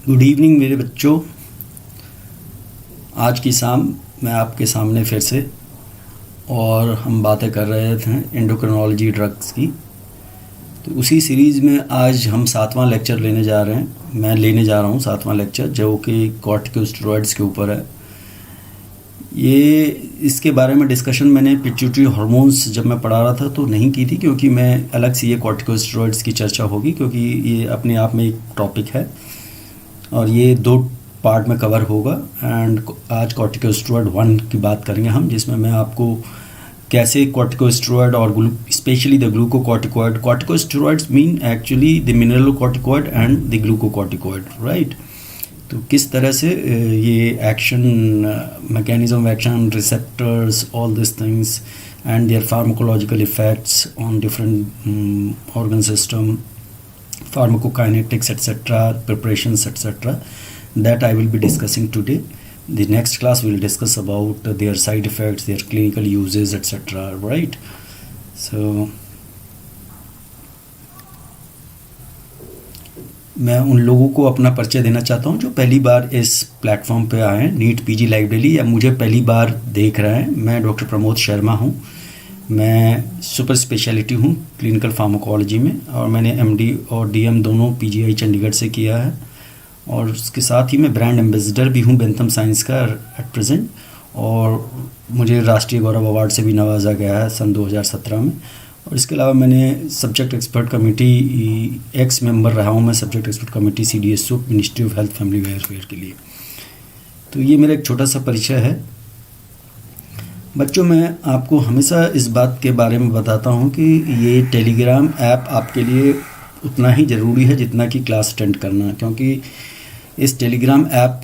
Good evening मेरे बच्चों। आज की शाम मैं आपके सामने फिर से और हम बातें कर रहे थे एंडोक्रिनोलॉजी ड्रग्स की। तो उसी सीरीज़ में आज हम 7वां लेक्चर लेने जा रहे हैं। मैं लेने जा रहा हूँ 7वां लेक्चर, जो कि कॉर्टिकोस्टेरॉइड्स के ऊपर है। ये इसके बारे में डिस्कशन मैंने पिट्यूटरी हार्मोन्स जब मैं पढ़ा रहा था तो नहीं की थी, क्योंकि मैं अलग से ये कॉर्टिकोस्टेरॉइड्स की चर्चा होगी, क्योंकि ये अपने आप में एक टॉपिक है और ये 2 पार्ट में कवर होगा। एंड आज कॉर्टिकोस्टेरॉइड 1 की बात करेंगे हम, जिसमें मैं आपको कैसे कॉर्टिकोस्टेरॉइड और specially the glucocorticoid, corticosteroids mean actually the mineralocorticoid and the glucocorticoid, right. तो किस तरह से ये action, mechanism of action, receptors, all this things and their pharmacological effects on different organ system, pharmacokinetics etc., preparations etc., that I will be discussing today. The next class will discuss about their side effects, their clinical uses etc., right. So मैं उन लोगों को अपना परिचय देना चाहता हूं जो पहली बार इस प्लेटफॉर्म पे आए हैं, नीट पीजी लाइब्रेरी, या मुझे पहली बार देख रहे हैं। मैं डॉक्टर प्रमोद शर्मा हूं। मैं सुपर स्पेशलिटी हूँ क्लिनिकल फार्माकोलॉजी में, और मैंने एमडी और डीएम दोनों पीजीआई चंडीगढ़ से किया है। और उसके साथ ही मैं ब्रांड एम्बेसडर भी हूँ बेंथम साइंस का एट प्रेजेंट, और मुझे राष्ट्रीय गौरव अवार्ड से भी नवाजा गया है सन 2017 में। और इसके अलावा मैंने subject expert committee x member रहा हूँ मैं subject expert committee CDSO ministry of health family welfare के लिए। तो ये मेरा एक छोटा सा परिचय है। बच्चों, मैं आपको हमेशा इस बात के बारे में बताता हूँ कि ये टेलीग्राम ऐप आपके लिए उतना ही ज़रूरी है जितना कि क्लास अटेंड करना, क्योंकि इस टेलीग्राम ऐप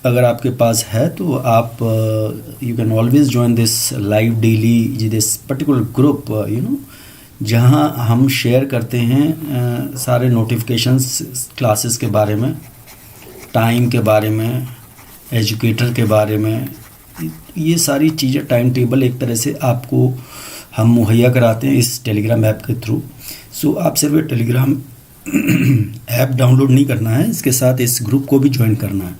अगर आपके पास है तो आप you can always join this live daily this particular group, जहाँ हम शेयर करते हैं सारे नोटिफिकेशंस क्लासेस के बारे में, टाइम के बारे में, एजुकेटर के बारे में, ये सारी चीज़ें टाइम टेबल एक तरह से आपको हम मुहैया कराते हैं इस टेलीग्राम ऐप के थ्रू। सो आप सिर्फ ये टेलीग्राम ऐप डाउनलोड नहीं करना है, इसके साथ इस ग्रुप को भी ज्वाइन करना है।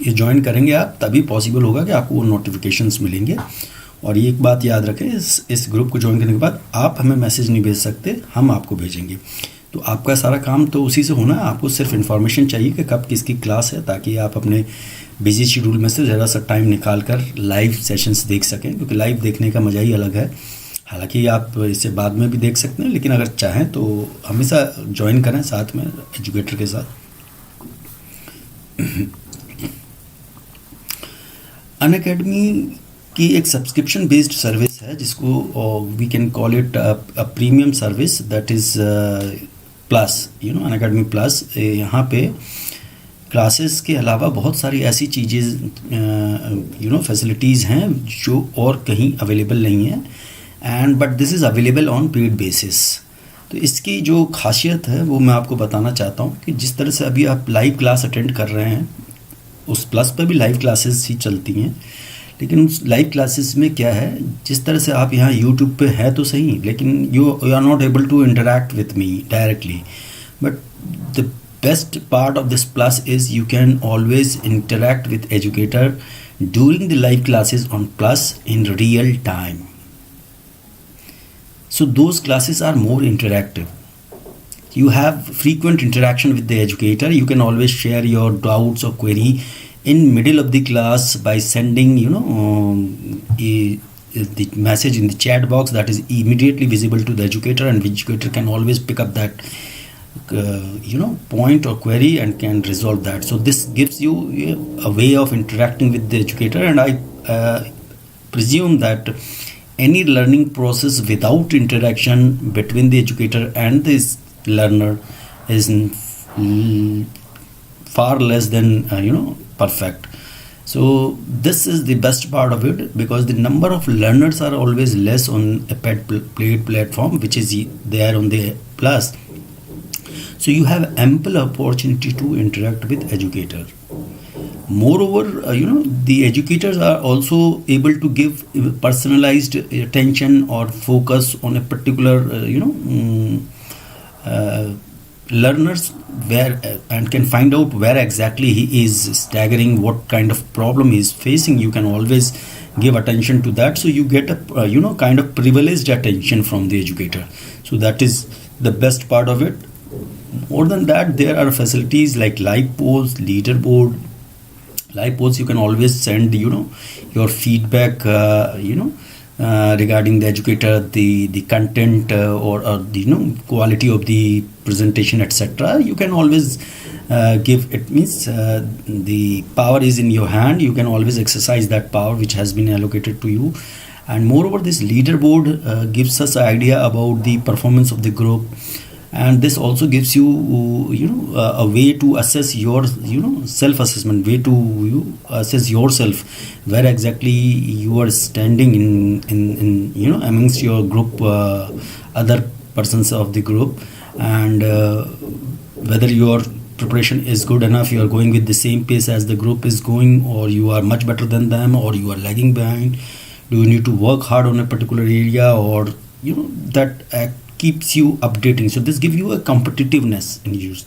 ये ज्वाइन करेंगे आप तभी पॉसिबल होगा कि आपको वो नोटिफिकेशंस मिलेंगे। और ये एक बात याद रखें, इस ग्रुप को ज्वाइन करने के बाद आप हमें मैसेज नहीं भेज सकते, हम आपको भेजेंगे। तो आपका सारा काम तो उसी से होना है। आपको सिर्फ इन्फॉर्मेशन चाहिए कि कब किसकी क्लास है, ताकि आप अपने बिजी शेड्यूल में से ज़रा सा टाइम निकाल कर लाइव सेशंस देख सकें, क्योंकि लाइव देखने का मज़ा ही अलग है। हालांकि आप इसे बाद में भी देख सकते हैं, लेकिन अगर चाहें तो हमेशा ज्वाइन करें साथ में एजुकेटर के साथ। अनअकैडमी की एक सब्सक्रिप्शन बेस्ड सर्विस है, जिसको we can call it a premium service, that is plus, Unacademy plus. यहाँ पे क्लासेस के अलावा बहुत सारी ऐसी चीज़ें फैसिलिटीज़ हैं जो और कहीं अवेलेबल नहीं है, and but this is available on paid basis. तो इसकी जो खासियत है वो मैं आपको बताना चाहता हूँ कि जिस तरह से अभी आप लाइव क्लास अटेंड कर रहे हैं, उस प्लस पर भी लाइव क्लासेस ही चलती हैं, लेकिन उस लाइव क्लासेस में क्या है, जिस तरह से आप यहाँ यूट्यूब पे है तो सही, लेकिन you are not able to interact with me directly, but the best part of this plus is you can always interact with educator during the live classes on plus in real time. So those classes are more interactive. You have frequent interaction with the educator. You can always share your doubts or query in middle of the class by sending the message in the chat box that is immediately visible to the educator, and the educator can always pick up that point or query and can resolve that. So this gives you a way of interacting with the educator, and I presume that any learning process without interaction between the educator and the learner is far less than perfect. So this is the best part of it, because the number of learners are always less on a paid platform, which is there on the plus. So you have ample opportunity to interact with educator. Moreover, the educators are also able to give personalized attention or focus on a particular learners where and can find out where exactly he is staggering, what kind of problem he is facing. You can always give attention to that, so you get a kind of privileged attention from the educator. So that is the best part of it. More than that, there are facilities like live polls, leaderboard. Live polls, you can always send your feedback regarding the educator, the content or the quality of the presentation, etc. You can always give. It means the power is in your hand. You can always exercise that power which has been allocated to you. And moreover, this leaderboard gives us an idea about the performance of the group, and this also gives you a way to assess your self-assessment, way to assess yourself, where exactly you are standing in amongst your group, other persons of the group, and whether your preparation is good enough, you are going with the same pace as the group is going, or you are much better than them, or you are lagging behind. Do you need to work hard on a particular area, or that keeps you updating. So this gives you a competitiveness in use.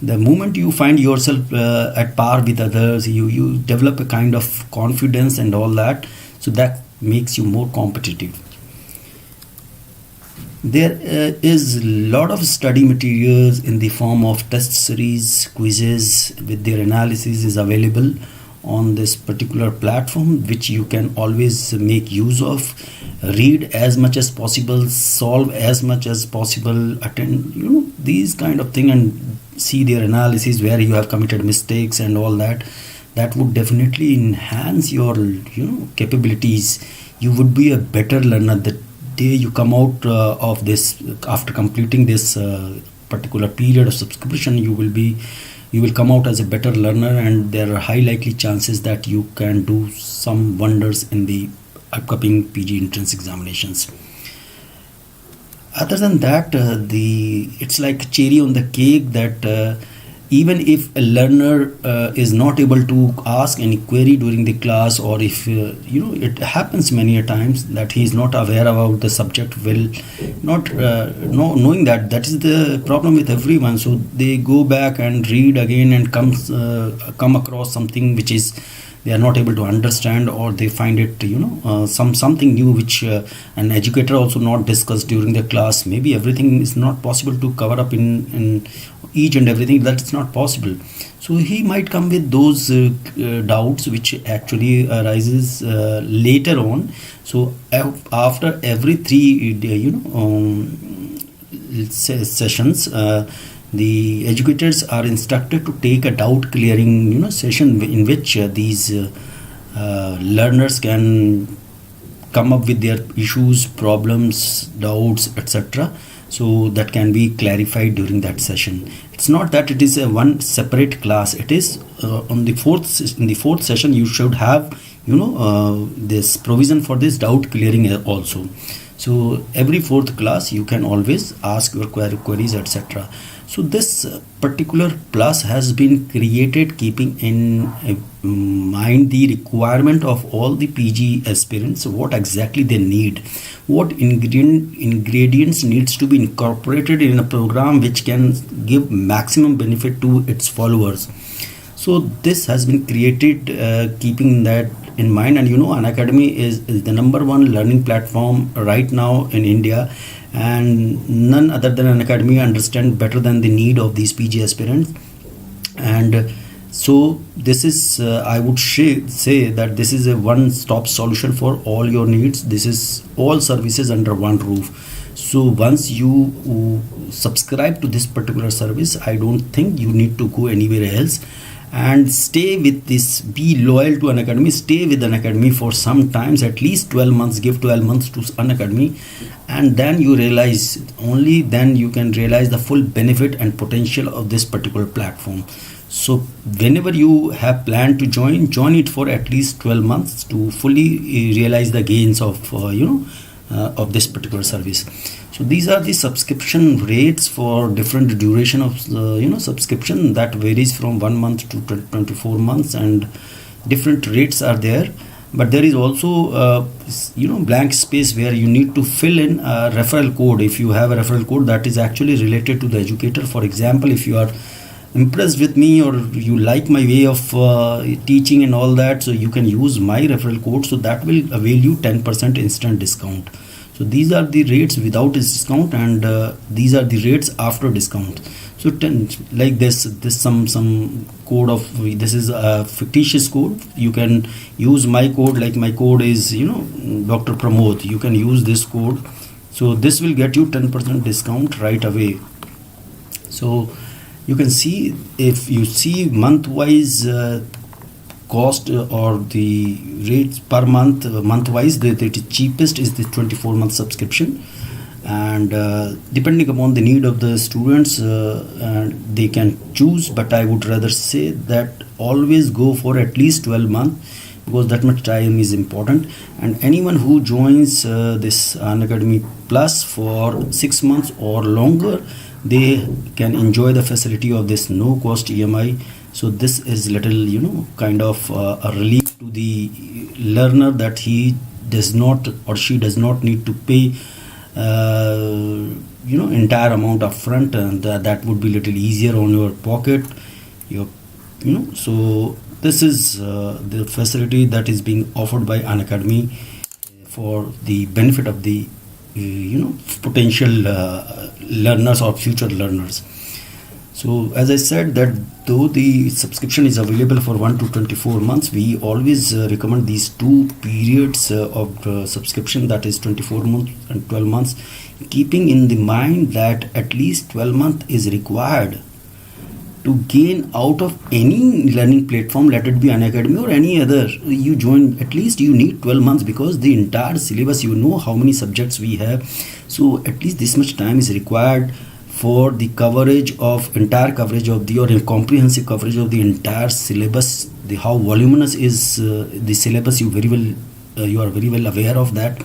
The moment you find yourself at par with others, you develop a kind of confidence and all that, so that makes you more competitive. There is a lot of study materials in the form of test series, quizzes with their analysis is available on this particular platform, which you can always make use of. Read as much as possible, solve as much as possible, attend these kind of thing, and see their analysis where you have committed mistakes and all that. That would definitely enhance your capabilities. You would be a better learner the day you come out of this. After completing this particular period of subscription, you will come out as a better learner, and there are high likely chances that you can do some wonders in the upcoming PG entrance examinations. Other than that, it's like cherry on the cake that even if a learner is not able to ask any query during the class, or if it happens many a times that he is not aware about the subject well, not knowing that is the problem with everyone. So they go back and read again and come across something which is they are not able to understand, or they find it something new which an educator also not discussed during the class. Maybe everything is not possible to cover up in each and everything, that is not possible. So he might come with those doubts which actually arises later on. So after every 3 sessions, the educators are instructed to take a doubt clearing session in which these learners can come up with their issues, problems, doubts, etc. So that can be clarified during that session. It's not that it is a one separate class. It is in the fourth session you should have this provision for this doubt clearing also. So every fourth class you can always ask your queries, etc. So this particular plus has been created keeping in mind the requirement of all the PG aspirants, what exactly they need, what ingredients needs to be incorporated in a program which can give maximum benefit to its followers. So this has been created keeping that in mind. And Unacademy is the #1 learning platform right now in India, and none other than Unacademy understand better than the need of these PG aspirants. And so this is I would say that this is a one-stop solution for all your needs. This is all services under one roof. So once you subscribe to this particular service, I don't think you need to go anywhere else, and stay with this, be loyal to Unacademy, stay with Unacademy for some times, at least 12 months, give 12 months to Unacademy, and then you realize, only then you can realize the full benefit and potential of this particular platform. So whenever you have planned to join it for at least 12 months to fully realize the gains of of this particular service. So these are the subscription rates for different duration of subscription that varies from 1 month to 24 months, and different rates are there. But there is also blank space where you need to fill in a referral code. If you have a referral code that is actually related to the educator, for example, if you are impressed with me or you like my way of teaching and all that, so you can use my referral code, so that will avail you 10% instant discount. So these are the rates without discount, and these are the rates after discount. So like this some code of, this is a fictitious code. You can use my code, like my code is Dr. Pramod. You can use this code, so this will get you 10% discount right away. So you can see, if you see month wise cost or the rates per month, month wise, the cheapest is the 24-month subscription, and depending upon the need of the students, they can choose, but I would rather say that always go for at least 12 months, because that much time is important. And anyone who joins this Unacademy Plus for 6 months or longer, they can enjoy the facility of this no cost EMI. So this is little kind of a relief to the learner, that he does not or she does not need to pay entire amount upfront, and that would be little easier on your pocket. So this is the facility that is being offered by Unacademy for the benefit of the potential learners or future learners. So as I said, that though the subscription is available for 1 to 24 months, we always recommend these 2 periods of subscription, that is 24 months and 12 months, keeping in the mind that at least 12 months is required to gain out of any learning platform, let it be Unacademy or any other. You join, at least you need 12 months, because the entire syllabus, how many subjects we have, so at least this much time is required for the entire coverage of the, or a comprehensive coverage of the entire syllabus. How voluminous is the syllabus, you are very well aware of that.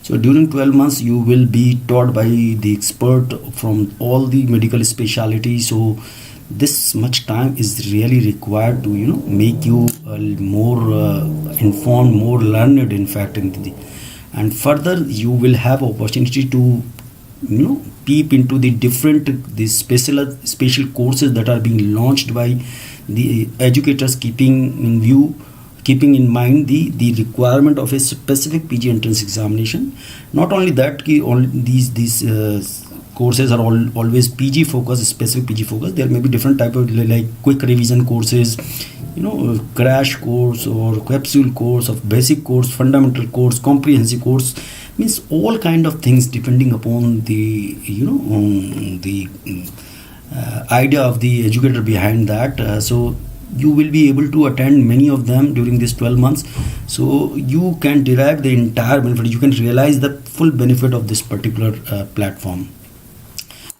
So during 12 months you will be taught by the expert from all the medical specialties. So this much time is really required to make you more informed, more learned, in fact. And further, you will have opportunity to peep into the special courses that are being launched by the educators, keeping in mind the requirement of a specific PG entrance examination. Not only that, these courses are always PG focused, specific PG focused. There may be different type of like quick revision courses, crash course or capsule course, of basic course, fundamental course, comprehensive course, means all kind of things depending upon the idea of the educator behind that. So you will be able to attend many of them during this 12 months, so you can derive the entire benefit, you can realize the full benefit of this particular platform.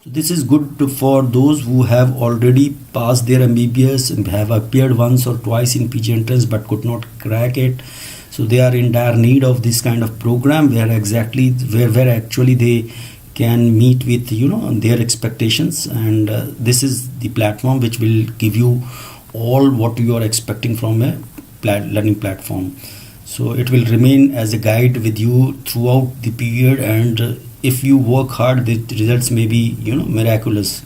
So this is good for those who have already passed their MBBS and have appeared once or twice in PG entrance but could not crack it. So they are in dire need of this kind of program where actually they can meet with their expectations, and this is the platform which will give you all what you are expecting from a learning platform. So it will remain as a guide with you throughout the period, and if you work hard, the results may be miraculous.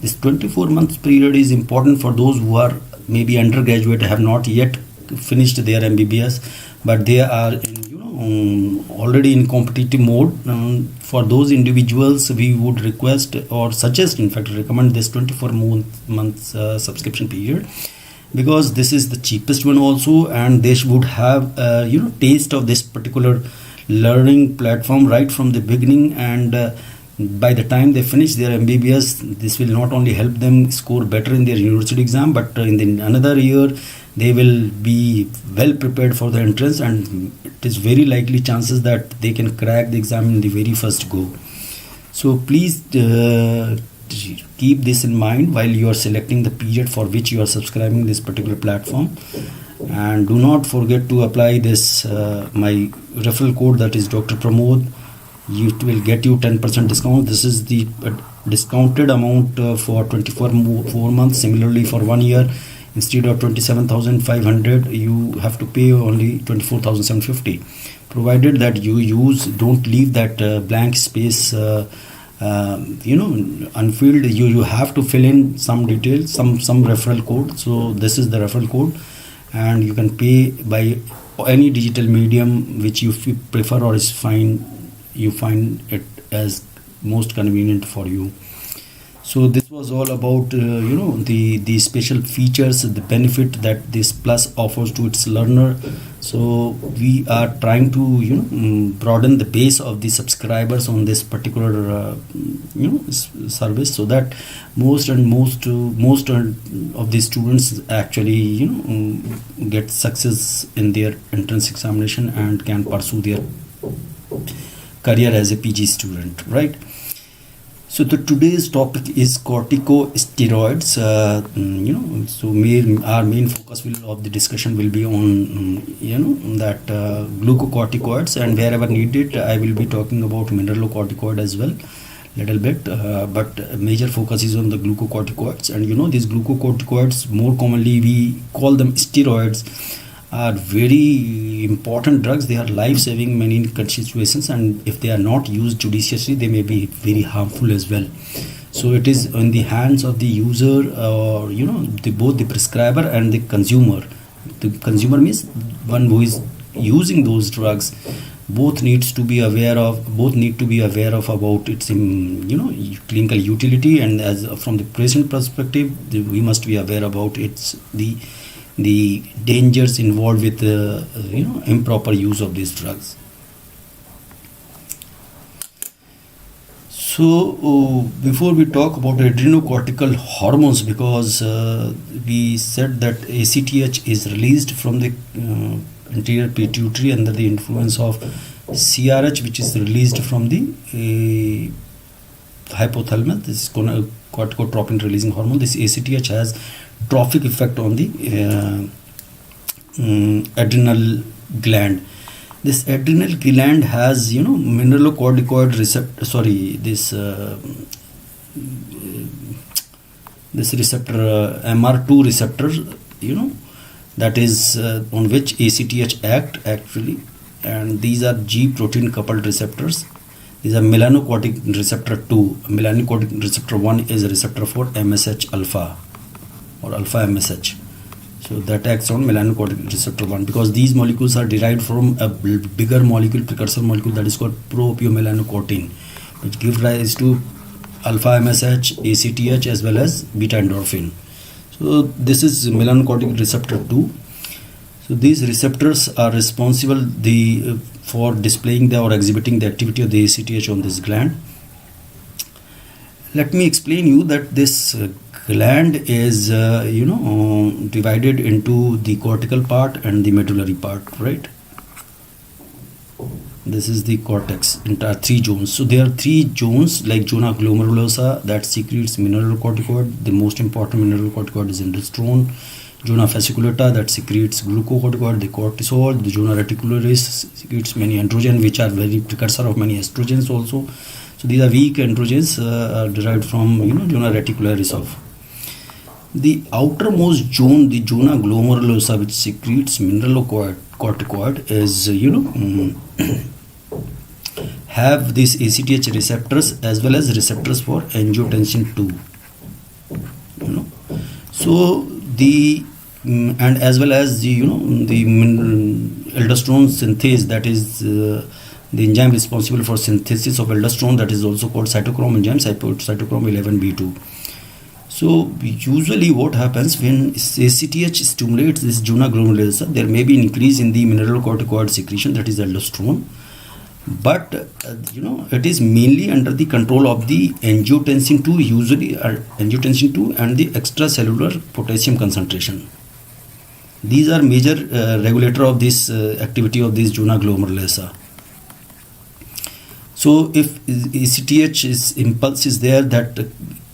This 24 months period is important for those who are maybe undergraduate, have not yet finished their MBBS, but they are already in competitive mode. For those individuals, we would request or suggest, in fact recommend this 24 months subscription period, because this is the cheapest one also, and they would have taste of this particular learning platform right from the beginning, and by the time they finish their MBBS, this will not only help them score better in their university exam, but in another year they will be well prepared for the entrance, and it is very likely chances that they can crack the exam in the very first go. So please keep this in mind while you are selecting the period for which you are subscribing this particular platform, and do not forget to apply this my referral code, that is Dr. Pramod, it will get you 10% discount. This is the discounted amount for 24 months. Similarly, for 1 year, instead of 27,500, you have to pay only 24,750, provided that you don't leave that blank space unfilled. You have to fill in some details, some referral code. So this is the referral code, and you can pay by any digital medium which you prefer or is fine. You find it as most convenient for you. So this was all about the special features, the benefit that this Plus offers to its learner. So we are trying to broaden the base of the subscribers on this particular service, so that most of the students actually get success in their entrance examination and can pursue their career as a PG student, right? So today's topic is corticosteroids. So our main focus of the discussion will be on that glucocorticoids, and wherever needed, I will be talking about mineralocorticoid as well, little bit. But major focus is on the glucocorticoids, and these glucocorticoids, more commonly we call them steroids, are very important drugs. They are life-saving in many situations, and if they are not used judiciously, they may be very harmful as well. So it is in the hands of the user, or both the prescriber and the consumer. The consumer means one who is using those drugs. Both need to be aware of about its clinical utility, and as from the patient perspective, we must be aware about the dangers involved with improper use of these drugs. So before we talk about adrenocortical hormones, because we said that ACTH is released from the anterior pituitary under the influence of CRH, which is released from the hypothalamus. This is corticotropin releasing hormone. This ACTH has trophic effect on the adrenal gland. This adrenal gland has mineralocorticoid receptor. This receptor MR2 receptor. That is on which ACTH actually, and these are G protein coupled receptors. These are melanocortic receptor 2. Melanocortic receptor 1 is a receptor for MSH alpha, or alpha MSH. So that acts on melanocortic receptor 1, because these molecules are derived from a bigger molecule, precursor molecule, that is called propionmelanocortin, which gives rise to alpha MSH, ACTH, as well as beta endorphin. So this is melanocortic receptor 2. So these receptors are responsible for displaying or exhibiting the activity of the ACTH on this gland. Let me explain you that this gland is divided into the cortical part and the medullary part, right? This is the cortex, entire 3 zones. So there are 3 zones, like zona glomerulosa, that secretes mineralocorticoid. The most important mineralocorticoid is aldosterone. Zona fasciculata, that secretes glucocorticoid, the cortisol. The zona reticularis secretes many androgens, which are very precursor of many estrogens also. So these are weak androgens derived from zona reticularis of. The outermost zone, the zona glomerulosa, which secretes mineralocorticoid, is have these ACTH receptors as well as receptors for angiotensin 2. So the and as well as the aldosterone synthase, that is the enzyme responsible for synthesis of aldosterone, that is also called cytochrome enzyme, cytochrome 11b2. So usually what happens when ACTH stimulates this zona glomerulosa, there may be an increase in the mineralocorticoid secretion, that is aldosterone, but it is mainly under the control of the angiotensin 2, usually angiotensin 2 and the extracellular potassium concentration. These are major regulator of this activity of this zona glomerulosa. So if ACTH impulse is there that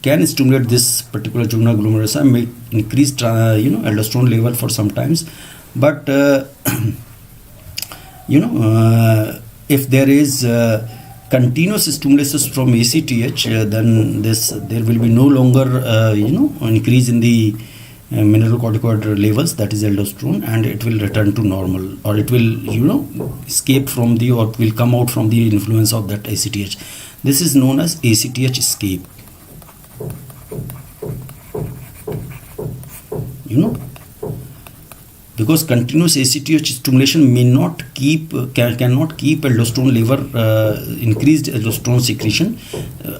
can stimulate this particular zona glomerulosa, may increase aldosterone level for some times, but if there is continuous stimulus from ACTH, then there will be no longer increase in the mineralocorticoid levels, that is aldosterone, and it will return to normal, or it will escape from the, or will come out from the influence of that ACTH. This is known as ACTH escape. Because continuous ACTH stimulation cannot keep aldosterone level, increased aldosterone secretion.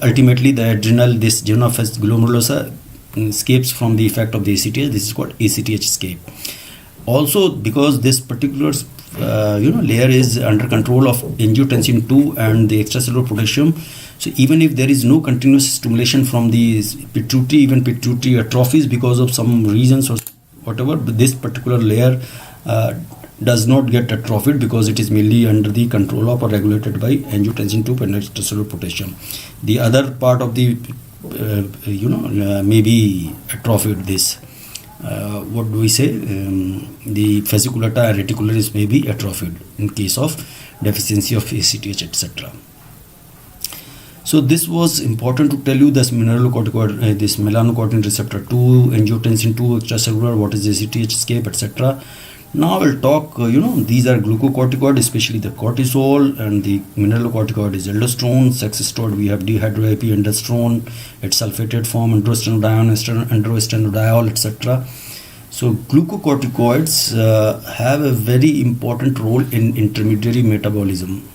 Ultimately, the adrenal, this genophase glomerulosa escapes from the effect of the ACTH. This is called ACTH escape. Also, because this particular layer is under control of angiotensin 2 and the extracellular potassium, so even if there is no continuous stimulation from the pituitary, even pituitary atrophies because of some reasons or whatever, but this particular layer does not get atrophied because it is mainly under the control of or regulated by angiotensin 2 and extracellular potassium. The other part of the may be atrophied. This what do we say? The fasciculata and reticularis may be atrophied in case of deficiency of ACTH, etc. So this was important to tell you this mineralocorticoid, this melanocortin receptor 2, angiotensin 2, extracellular, what is ACTH escape, etc. Now we'll talk, these are glucocorticoid, especially the cortisol, and the mineralocorticoid is aldosterone. Sex steroid, we have dihydroepiandrosterone, its sulfated form, androstenedione, androstenediol, etc. So glucocorticoids have a very important role in intermediary metabolism.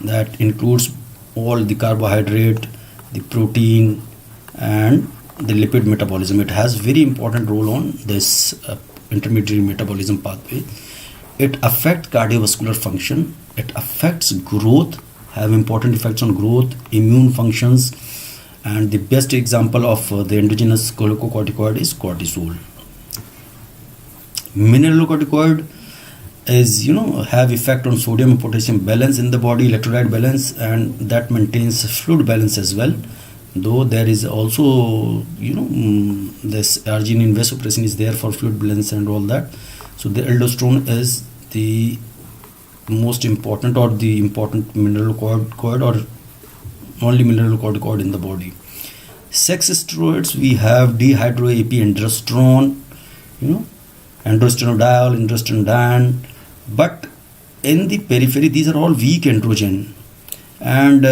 That includes all the carbohydrate, the protein, and the lipid metabolism. It has very important role on this intermediary metabolism pathway. It affects cardiovascular function. It affects growth, have important effects on growth, immune functions, and the best example of the endogenous glucocorticoid is cortisol. Mineralocorticoid is have effect on sodium and potassium balance in the body, electrolyte balance, and that maintains fluid balance as well. Though there is also this arginine vasopressin is there for fluid balance and all that. So the aldosterone is the most important, or the important mineralocorticoid, or only mineralocorticoid in the body. Sex steroids, we have dihydroepiandrosterone, androstenediol, androstenedione. But in the periphery, these are all weak androgen, and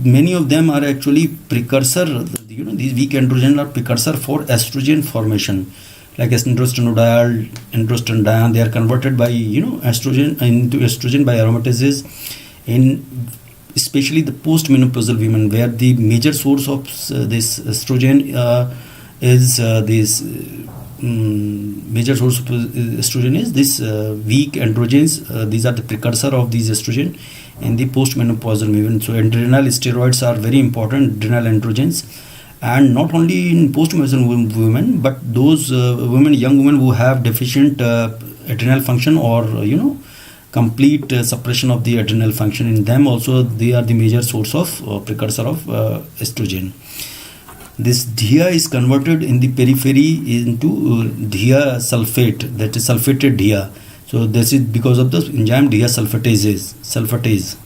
many of them are actually precursor. These weak androgen are precursor for estrogen formation, like androstenediol, androstenedione. They are converted by estrogen into estrogen by aromatases, in especially the postmenopausal women, where the major source of this estrogen is this. Major source of estrogen is this weak androgens. These are the precursor of these estrogen in the postmenopausal women. So adrenal steroids are very important, adrenal androgens, and not only in postmenopausal women, but those young women who have deficient adrenal function, or complete suppression of the adrenal function in them also, they are the major source of precursor of estrogen. This DHEA is converted in the periphery into DHEA sulfate, that is sulfated DHEA. So this is because of the enzyme DHEA sulfatase.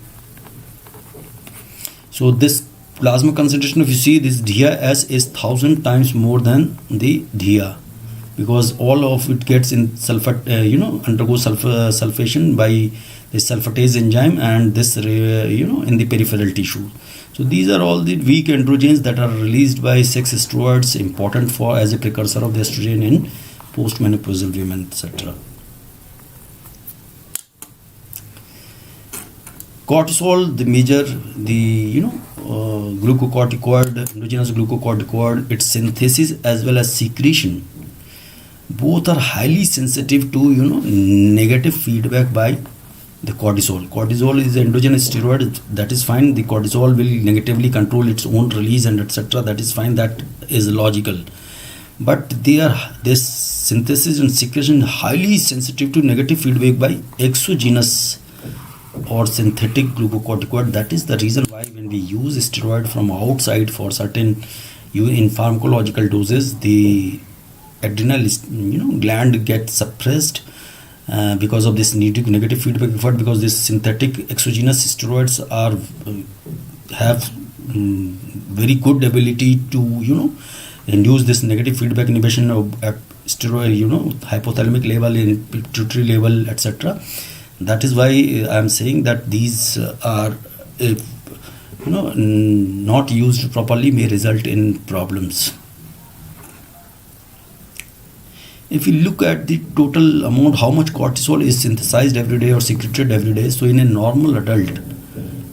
So this plasma concentration, if you see, this DHEA is 1,000 times more than the DHEA, because all of it gets in undergoes sulfation by the sulfatase enzyme, and this in the peripheral tissue. So these are all the weak androgens that are released by sex steroids, important for as a precursor of the estrogen in postmenopausal women, etc. Cortisol, the major, glucocorticoid, endogenous glucocorticoid, its synthesis as well as secretion, both are highly sensitive to negative feedback by the cortisol. Cortisol is endogenous steroid, that is fine. The cortisol will negatively control its own release and etc. That is fine, that is logical. But this synthesis and secretion highly sensitive to negative feedback by exogenous or synthetic glucocorticoid. That is the reason why when we use steroid from outside for certain in pharmacological doses, the adrenal gland gets suppressed, because of this negative feedback effect, because this synthetic exogenous steroids are have very good ability to induce this negative feedback inhibition of steroid hypothalamic level and pituitary level, etc. That is why I am saying that these are not used properly may result in problems. If you look at the total amount, how much cortisol is synthesized every day or secreted every day, so in a normal adult,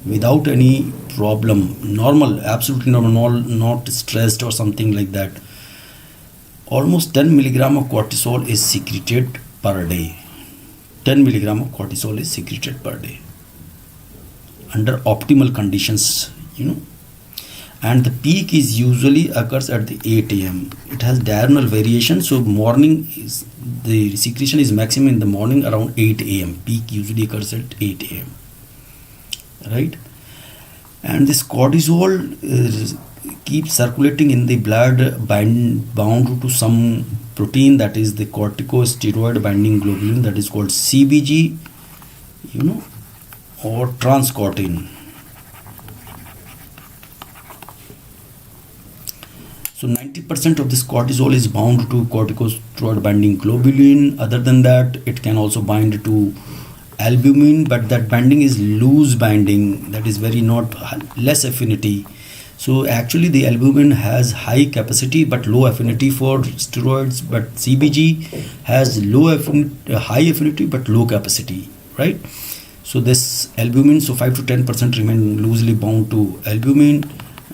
without any problem, normal, absolutely normal, not stressed or something like that, almost 10 milligram of cortisol is secreted per day. 10 milligram of cortisol is secreted per day under optimal conditions, and the peak is usually occurs at the 8 a.m. It has diurnal variation, so the secretion is maximum in the morning around 8 a.m. Peak usually occurs at 8 a.m. right? And this cortisol keeps circulating in the blood bound to some protein, that is the corticosteroid binding globulin, that is called CBG, or transcortin. So 90% of this cortisol is bound to corticosteroid binding globulin. Other than that, it can also bind to albumin, but that binding is loose binding, that is very less affinity. So actually the albumin has high capacity but low affinity for steroids, but CBG has high affinity but low capacity, right? So this albumin, so 5 to 10% remain loosely bound to albumin,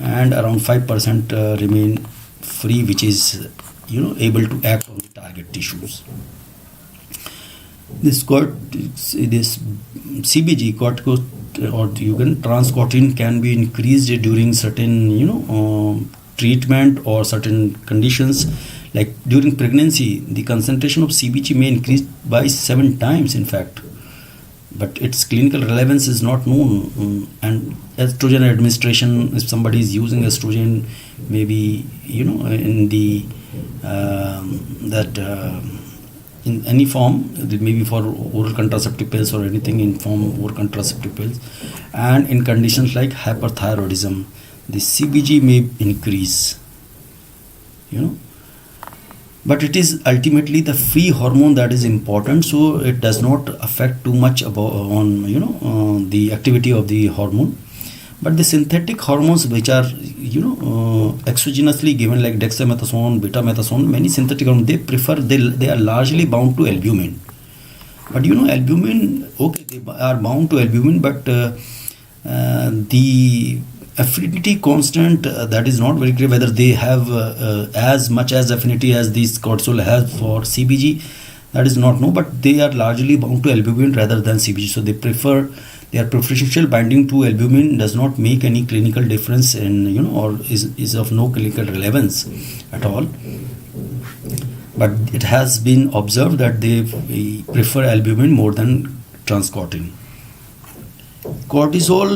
and around 5% remain free, which is able to act on the target tissues. This CBG, or transcortin, can be increased during certain treatment or certain conditions. Like during pregnancy, the concentration of CBG may increase by 7 times, in fact, but its clinical relevance is not known. And estrogen administration, if somebody is using estrogen, maybe in the in any form, maybe for oral contraceptive pills or anything in form of oral contraceptive pills, and in conditions like hyperthyroidism, the CBG may increase, but it is ultimately the free hormone that is important, so it does not affect too much on the activity of the hormone. But the synthetic hormones, which are exogenously given, like dexamethasone, betamethasone, many synthetic hormones, they are largely bound to albumin. But albumin, okay, they are bound to albumin, but the affinity constant, that is not very clear whether they have as much as affinity as this cortisol has for CBG. That is not known, but they are largely bound to albumin rather than CBG. So their preferential binding to albumin does not make any clinical difference in or is of no clinical relevance at all. But it has been observed that they prefer albumin more than transcortin. Cortisol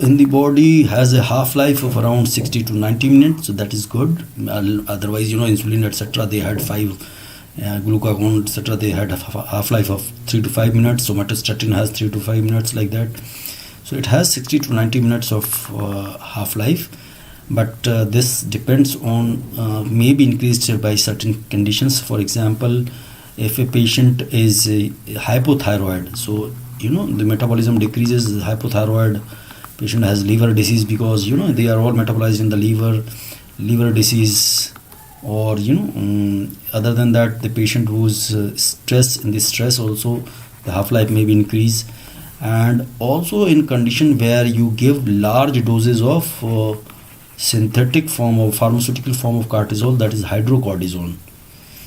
in the body has a half-life of around 60 to 90 minutes, so that is good. Otherwise, insulin, etc., they had 5, glucagon, etc., they had a half-life of 3 to 5 minutes. Somatostatin has 3 to 5 minutes, like that. So it has 60 to 90 minutes of half-life, but this depends on may be increased by certain conditions. For example, if a patient is hypothyroid, so the metabolism decreases. Hypothyroid patient has liver disease, because they are all metabolized in the liver disease, or other than that, the patient who's stress also, the half-life may be increased. And also in condition where you give large doses of synthetic form of pharmaceutical form of cortisol, that is hydrocortisone.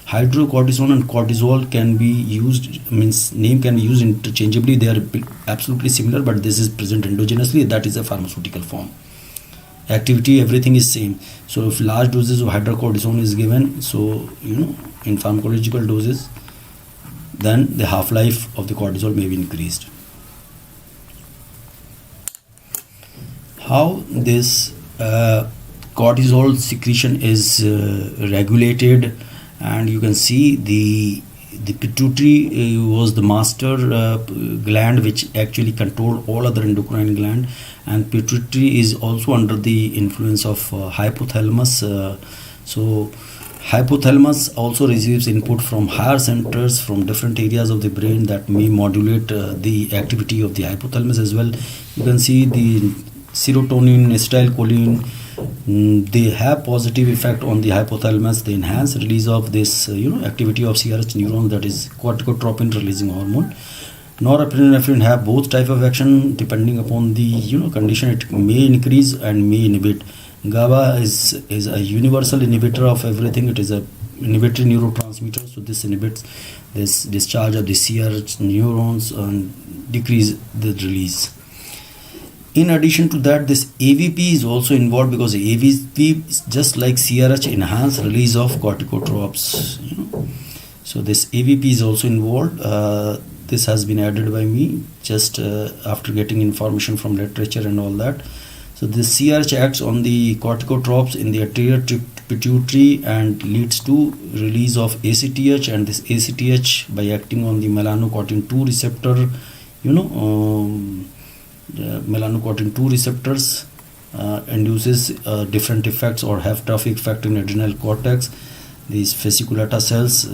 Hydrocortisone and cortisol can be used, name can be used interchangeably. They are absolutely similar, but this is present endogenously. That is a pharmaceutical form. Activity, everything is same. So if large doses of hydrocortisone is given, so in pharmacological doses, then the half-life of the cortisol may be increased. How this cortisol secretion is regulated, and you can see the the pituitary was the master gland which actually controlled all other endocrine gland, and pituitary is also under the influence of hypothalamus. So hypothalamus also receives input from higher centers from different areas of the brain that may modulate the activity of the hypothalamus as well. You can see the serotonin, acetylcholine, they have positive effect on the hypothalamus. They enhance release of this activity of CRH neuron, that is corticotropin releasing hormone. Norepinephrine have both type of action depending upon the condition. It may increase and may inhibit. GABA is a universal inhibitor of everything. It is a inhibitory neurotransmitter, so this inhibits this discharge of the CRH neurons and decrease the release. In addition to that, this AVP is also involved, because AVP is just like CRH, enhanced release of corticotropes. So this AVP is also involved. This has been added by me just after getting information from literature and all that. So this CRH acts on the corticotropes in the anterior pituitary and leads to release of ACTH, and this ACTH, by acting on the melanocortin 2 receptor, the melanocortin 2 receptors induces different effects or have trophic effect in adrenal cortex, these fasciculata cells,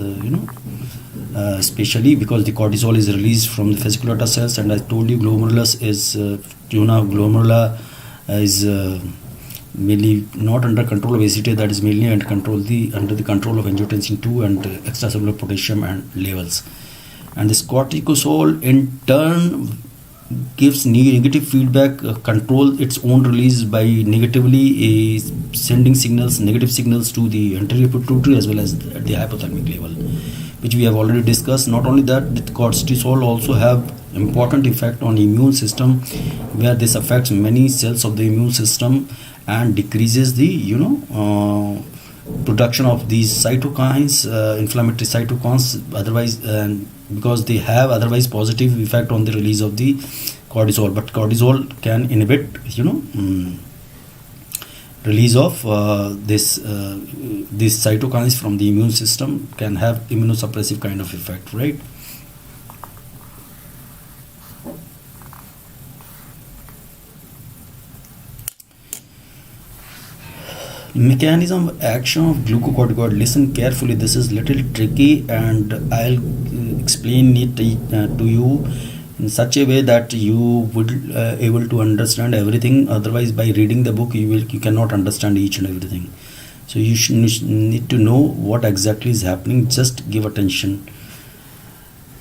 especially because the cortisol is released from the fasciculata cells. And I told you glomerulus is glomerula is mainly not under control of ACTH, that is mainly under the control of angiotensin 2 and extracellular potassium and levels. And this cortisol in turn gives negative feedback, control its own release by negatively sending negative signals to the anterior pituitary as well as at the hypothalamic level, which we have already discussed. Not only that, the cortisol also have important effect on immune system, where this affects many cells of the immune system and decreases the production of these cytokines, inflammatory cytokines, otherwise because they have otherwise positive effect on the release of the cortisol. But cortisol can inhibit release of these cytokines from the immune system, can have immunosuppressive kind of effect, right? Mechanism of action of glucocorticoid. Listen carefully, this is little tricky and I'll explain it to you in such a way that you would able to understand everything. Otherwise, by reading the book you cannot understand each and everything. So you need to know what exactly is happening. Just give attention.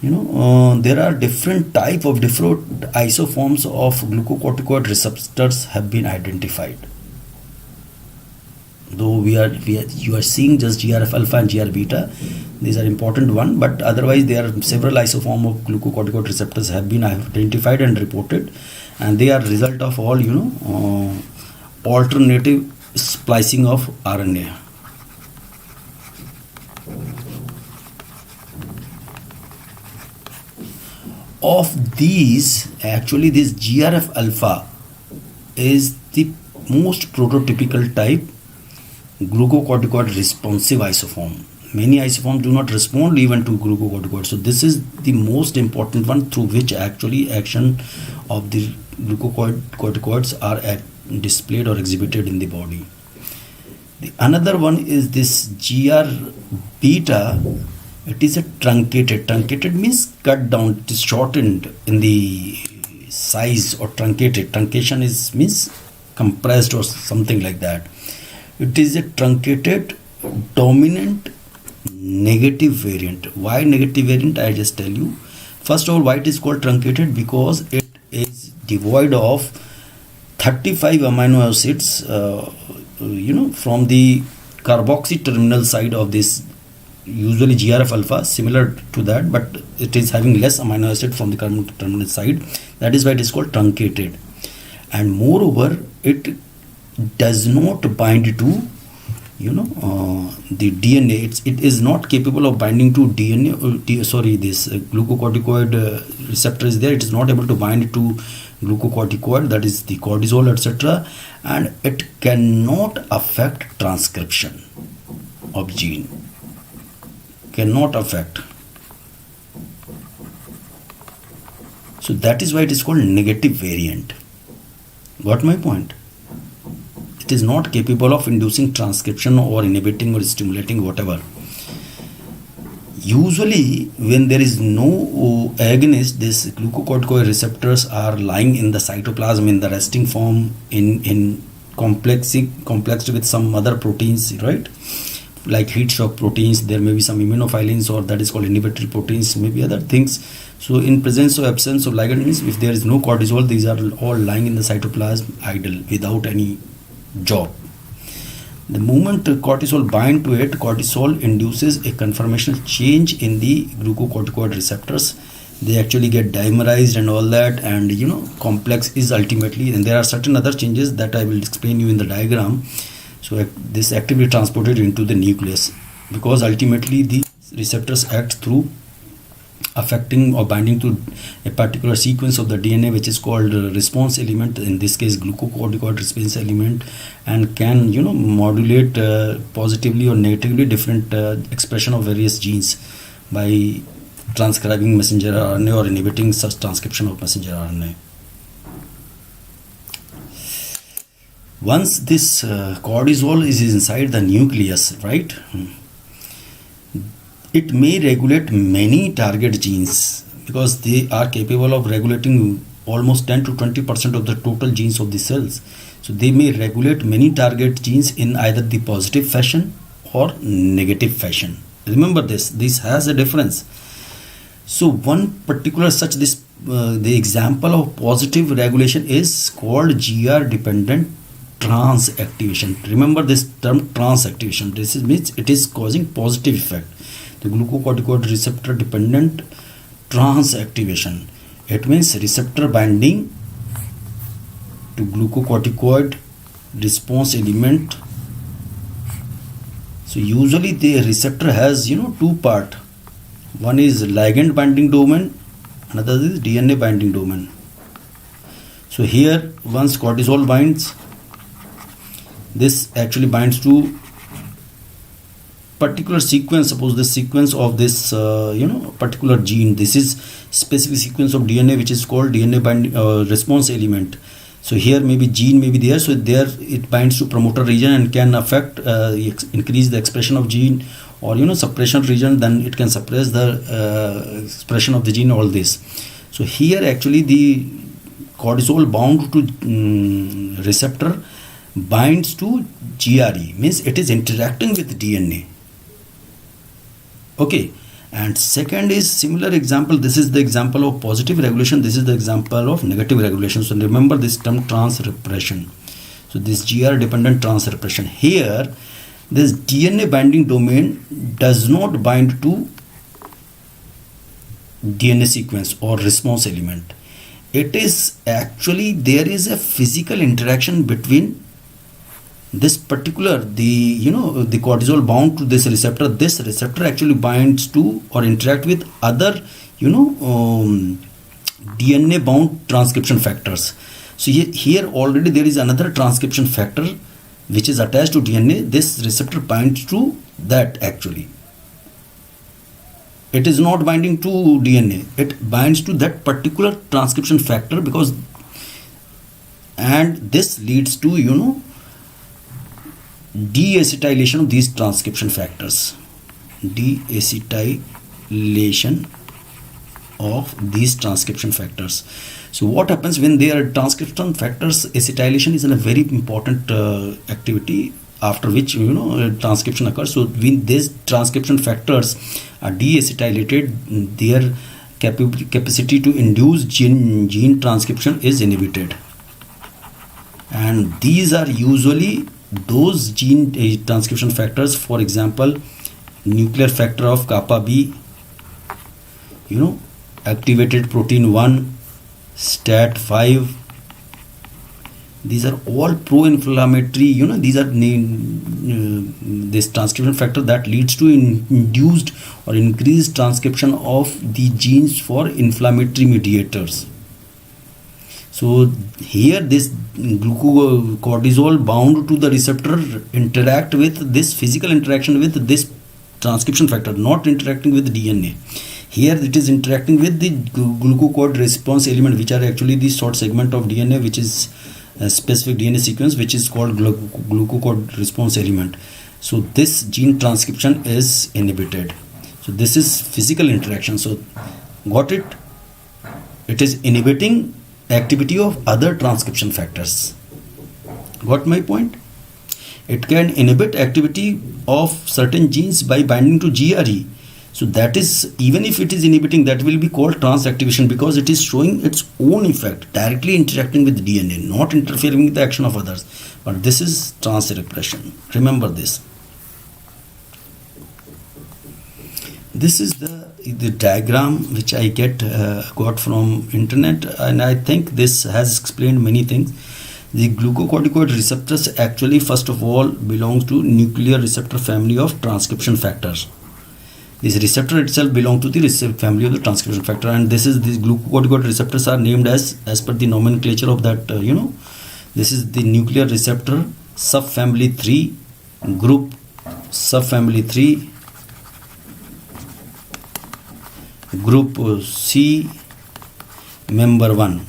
There are different isoforms of glucocorticoid receptors have been identified. Though you are seeing just GRF alpha and GR beta, these are important one, but otherwise there are several isoform of glucocorticoid receptors have been identified and reported, and they are result of all alternative splicing of RNA. Of these, actually this GRF alpha is the most prototypical type glucocorticoid responsive isoform. Many isoforms do not respond even to glucocorticoid. So this is the most important one through which actually action of the glucocorticoids are displayed or exhibited in the body. The another one is this GR beta. It is a truncated. Truncated means cut down. It is shortened in the size, or truncated. Truncation means compressed or something like that. It is a truncated dominant negative variant. Why negative variant? I just tell you. First of all, why it is called truncated? Because it is devoid of 35 amino acids from the carboxy terminal side of this, usually GRF alpha, similar to that, but it is having less amino acid from the terminal side. That is why it is called truncated. And moreover, it does not bind to the DNA. It is not capable of binding to DNA. This glucocorticoid receptor is there. It is not able to bind to glucocorticoid, that is the cortisol, etc. And it cannot affect transcription of gene. Cannot affect. So that is why it is called negative variant. Got my point? It is not capable of inducing transcription or inhibiting or stimulating whatever. Usually when there is no agonist, these glucocorticoid receptors are lying in the cytoplasm in the resting form, in complexed with some other proteins, right? Like heat shock proteins, there may be some immunophilins, or that is called inhibitory proteins, maybe other things. So in presence or absence of ligand, means if there is no cortisol, these are all lying in the cytoplasm idle without any job. The moment cortisol bind to it, cortisol induces a conformational change in the glucocorticoid receptors. They actually get dimerized and all that, and complex is ultimately, and there are certain other changes that I will explain you in the diagram. So this actively transported into the nucleus, because ultimately the receptors act through affecting or binding to a particular sequence of the DNA, which is called response element, in this case glucocorticoid response element, and can modulate positively or negatively different expression of various genes by transcribing messenger RNA or inhibiting such transcription of messenger RNA. Once this cortisol is inside the nucleus, right, it may regulate many target genes, because they are capable of regulating almost 10 to 20% of the total genes of the cells. So they may regulate many target genes in either the positive fashion or negative fashion. Remember this has a difference. So one particular such the example of positive regulation is called GR dependent transactivation. Remember this term, transactivation. This means it is causing positive effect. The glucocorticoid receptor dependent transactivation. It means receptor binding to glucocorticoid response element. So usually the receptor has two part. One is ligand binding domain, another is DNA binding domain. So here once cortisol binds, this actually binds to particular sequence. Suppose the sequence of this particular gene, this is specific sequence of DNA which is called DNA binding response element. So here maybe gene may be there, so there it binds to promoter region and can affect increase the expression of gene, or suppression region, then it can suppress the expression of the gene, all this. So here actually the cortisol bound to receptor binds to GRE, means it is interacting with DNA. Okay, and second is similar example. This is the example of positive regulation, this is the example of negative regulation. So remember this term, transrepression. So this GR dependent transrepression, here this DNA binding domain does not bind to DNA sequence or response element. It is actually, there is a physical interaction between this particular, the cortisol bound to this receptor actually binds to or interact with other DNA bound transcription factors. So here already there is another transcription factor which is attached to DNA. This receptor binds to that. Actually it is not binding to DNA, it binds to that particular transcription factor, because, and this leads to deacetylation of these transcription factors, deacetylation of these transcription factors. So what happens when there are transcription factors? Acetylation is a very important activity after which transcription occurs. So when these transcription factors are deacetylated, their capacity to induce gene transcription is inhibited, and these are usually those gene transcription factors, for example nuclear factor of kappa B, activated protein 1, STAT5. These are all pro-inflammatory, these are this transcription factor that leads to induced or increased transcription of the genes for inflammatory mediators. So here this cortisol bound to the receptor interact with this physical interaction with this transcription factor, not interacting with DNA. Here it is interacting with the glucocorticoid response element, which are actually the short segment of DNA, which is a specific DNA sequence, which is called glucocorticoid response element. So this gene transcription is inhibited. So this is physical interaction. So got it? It is inhibiting activity of other transcription factors. Got my point? It can inhibit activity of certain genes by binding to GRE. So that is, even if it is inhibiting, that will be called transactivation, because it is showing its own effect, directly interacting with DNA, not interfering with the action of others. But this is transrepression. Remember this. This is the diagram which I got from internet, and I think this has explained many things. The glucocorticoid receptors actually, first of all, belongs to nuclear receptor family of transcription factors. This receptor itself belongs to the family of the transcription factor, and these glucocorticoid receptors are named as per the nomenclature of that. This is the nuclear receptor subfamily 3, group subfamily 3, group C, member 1.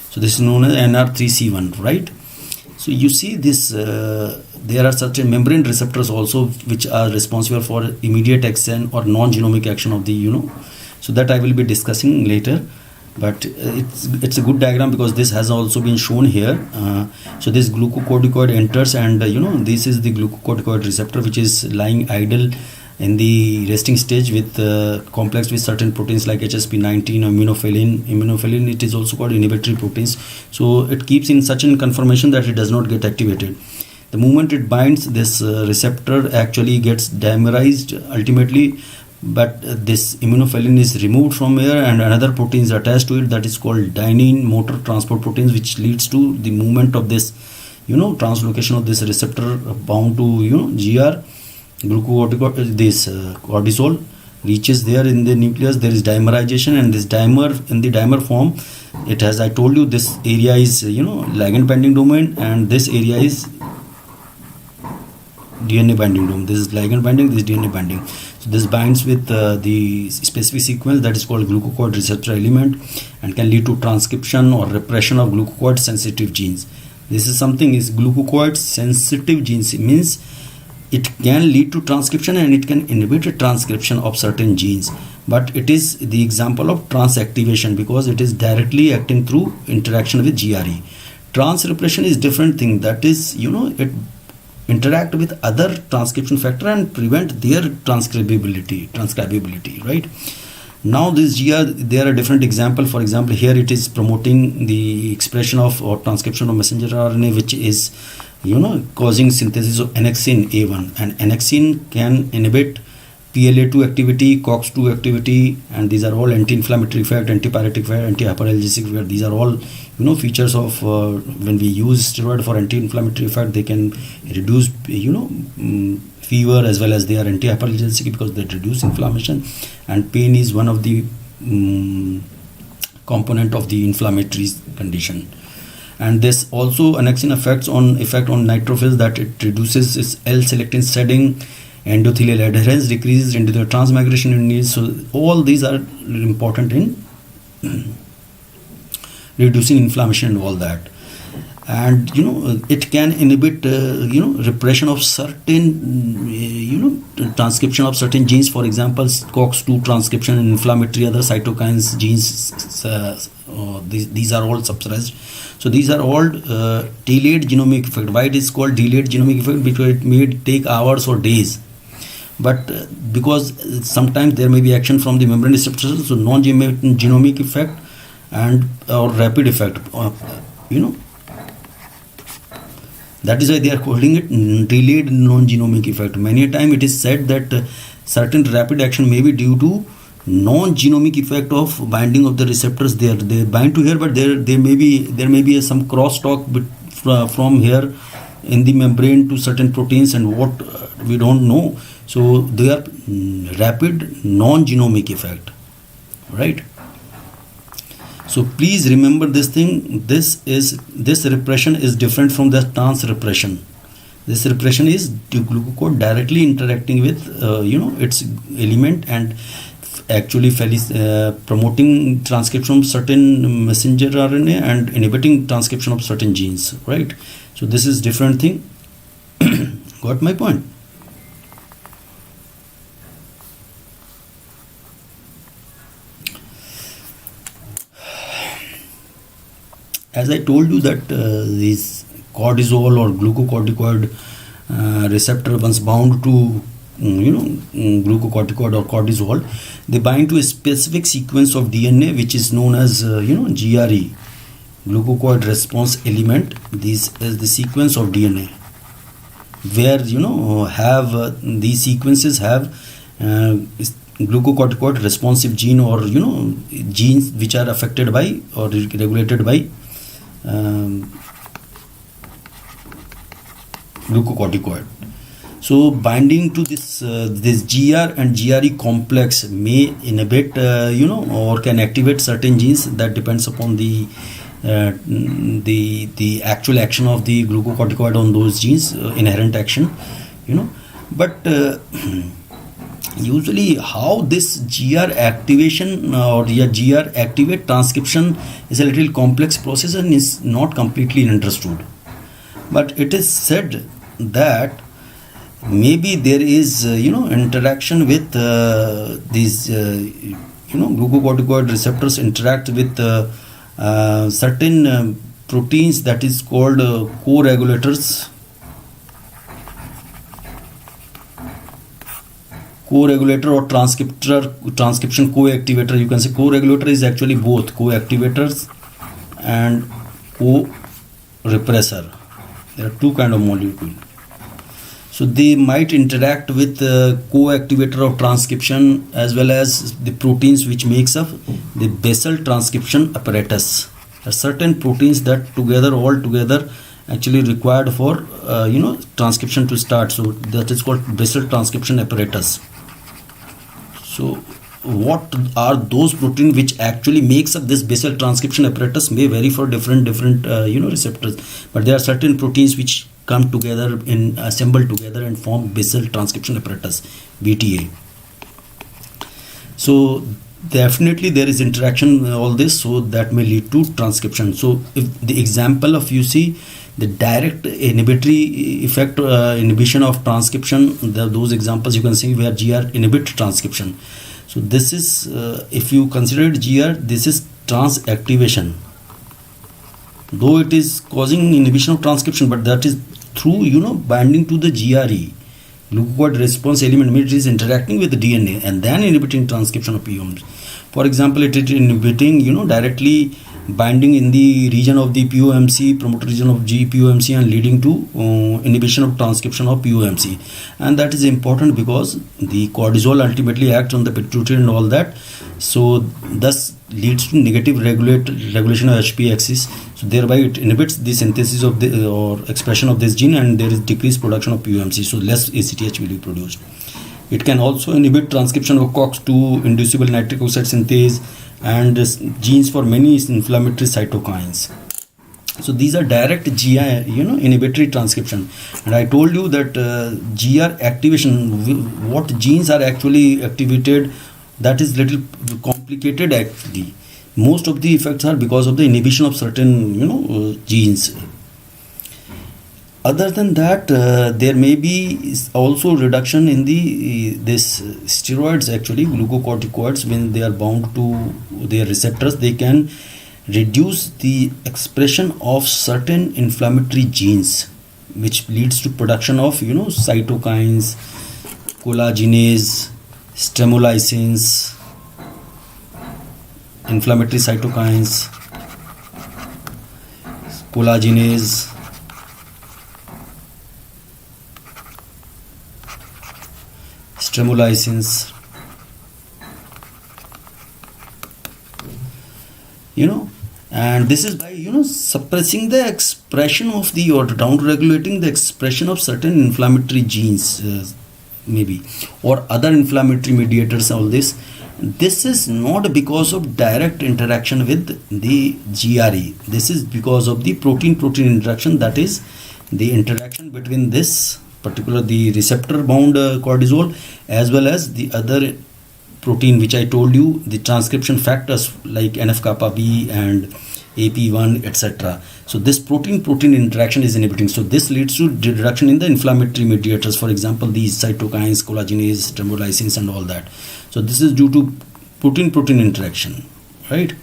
So this is known as NR3C1, right? So you see this, there are certain membrane receptors also which are responsible for immediate action or non-genomic action of the, so that I will be discussing later. But it's a good diagram because this has also been shown here. So this glucocorticoid enters, and this is the glucocorticoid receptor which is lying idle in the resting stage with complex with certain proteins like HSP19 or immunophilin. It is also called inhibitory proteins. So it keeps in such a conformation that it does not get activated. The moment it binds, this receptor actually gets dimerized ultimately, but this immunophilin is removed from here and another protein is attached to it, that is called dynein motor transport proteins, which leads to the movement of this translocation of this receptor bound to GR. Glucocorticoid, this cortisol reaches there in the nucleus. There is dimerization, and this dimer, in the dimer form, it has, I told you, this area is ligand binding domain, and this area is DNA binding domain. This is ligand binding, this is DNA binding. So this binds with the specific sequence that is called glucocorticoid receptor element, and can lead to transcription or repression of glucocorticoid sensitive genes. This is something is glucocorticoid sensitive genes, it means it can lead to transcription and it can inhibit the transcription of certain genes, but it is the example of transactivation because it is directly acting through interaction with GRE. Transrepression is different thing, that is it interact with other transcription factor and prevent their transcribability, right? Now this GR, there are different example. For example, here it is promoting the expression of or transcription of messenger RNA, which is causing synthesis of annexin A1, and annexin can inhibit PLA2 activity, COX2 activity, and these are all anti-inflammatory effect, antipyretic effect, anti-hyperalgesic effect. These are all features of when we use steroid for anti-inflammatory effect, they can reduce fever as well as they are anti-hyperalgesic because they reduce inflammation, and pain is one of the component of the inflammatory condition. And this also annexin effect on neutrophils, that it reduces its L-selectin shedding, endothelial adherence decreases, into the transmigration in needs. So all these are important in reducing inflammation and all that. And it can inhibit repression of certain transcription of certain genes. For example, COX2 transcription and inflammatory other cytokines genes, these are all suppressed. So these are all delayed genomic effect. Why it is called delayed genomic effect? Because it may take hours or days, but because sometimes there may be action from the membrane receptors, so non-genomic effect and or rapid effect, that is why they are calling it delayed non-genomic effect. Many a time it is said that certain rapid action may be due to non-genomic effect of binding of the receptors. They bind to here, but there may be some crosstalk from here in the membrane to certain proteins, and what we don't know. So they are rapid non-genomic effect, right? So please remember this thing. This repression is different from the trans repression. This repression is the glucose directly interacting with its element and actually promoting transcription of certain messenger RNA and inhibiting transcription of certain genes, right? So this is different thing. Got my point? As I told you that these cortisol or glucocorticoid receptor, once bound to glucocorticoid or cortisol, they bind to a specific sequence of DNA which is known as GRE, glucocorticoid response element. This is the sequence of DNA where have these sequences have glucocorticoid responsive gene or genes which are affected by or regulated by glucocorticoid. So binding to this GR and GRE complex may inhibit or can activate certain genes. That depends upon the actual action of the glucocorticoid on those genes, inherent action, but usually how this GR activation or GR activate transcription is a little complex process and is not completely understood. But it is said that maybe there is interaction with these glucocorticoid receptors interact with certain proteins that is called co-regulators. Co-regulator or transcription co-activator. You can say co-regulator is actually both co-activators and co-repressor. There are two kind of molecules. So they might interact with co-activator of transcription as well as the proteins which makes up the basal transcription apparatus. There are certain proteins that all together actually required for transcription to start. So that is called basal transcription apparatus. So what are those proteins which actually makes up this basal transcription apparatus may vary for different receptors, but there are certain proteins which come together and assemble together and form basal transcription apparatus, BTA. So definitely there is interaction all this, so that may lead to transcription. So if the example of you see the direct inhibitory effect, inhibition of transcription, those examples you can see where GR inhibit transcription. So this is if you consider it GR, this is trans activation, though it is causing inhibition of transcription, but that is through binding to the GRE, glucocorticoid response element. It is interacting with the DNA and then inhibiting transcription of POMs. For example, it is inhibiting directly binding in the region of the POMC, promoter region of GPOMC, and leading to inhibition of transcription of POMC. And that is important because the cortisol ultimately acts on the pituitary and all that, so thus leads to negative regulation of HP axis. So thereby it inhibits the synthesis of the or expression of this gene, and there is decreased production of POMC, so less ACTH will be produced. It can also inhibit transcription of COX-2, inducible nitric oxide synthase, and genes for many inflammatory cytokines. So these are direct GI, inhibitory transcription. And I told you that GR activation, what genes are actually activated, that is little complicated actually. Most of the effects are because of the inhibition of certain genes. Other than that, there may be also reduction in this steroids, actually glucocorticoids, when they are bound to their receptors, they can reduce the expression of certain inflammatory genes, which leads to production of cytokines, collagenase, stimulysins, inflammatory cytokines, collagenase, stimulysins, and this is by suppressing the expression of the or down regulating the expression of certain inflammatory genes, maybe, or other inflammatory mediators. All this is not because of direct interaction with the GRE. This is because of the protein interaction that is the interaction between this particular the receptor bound cortisol as well as the other protein which I told you, the transcription factors like NF-kappa B and AP1 etc. So this protein interaction is inhibiting. So this leads to reduction in the inflammatory mediators, for example these cytokines, collagenase, thrombolysins and all that. So this is due to protein interaction, right?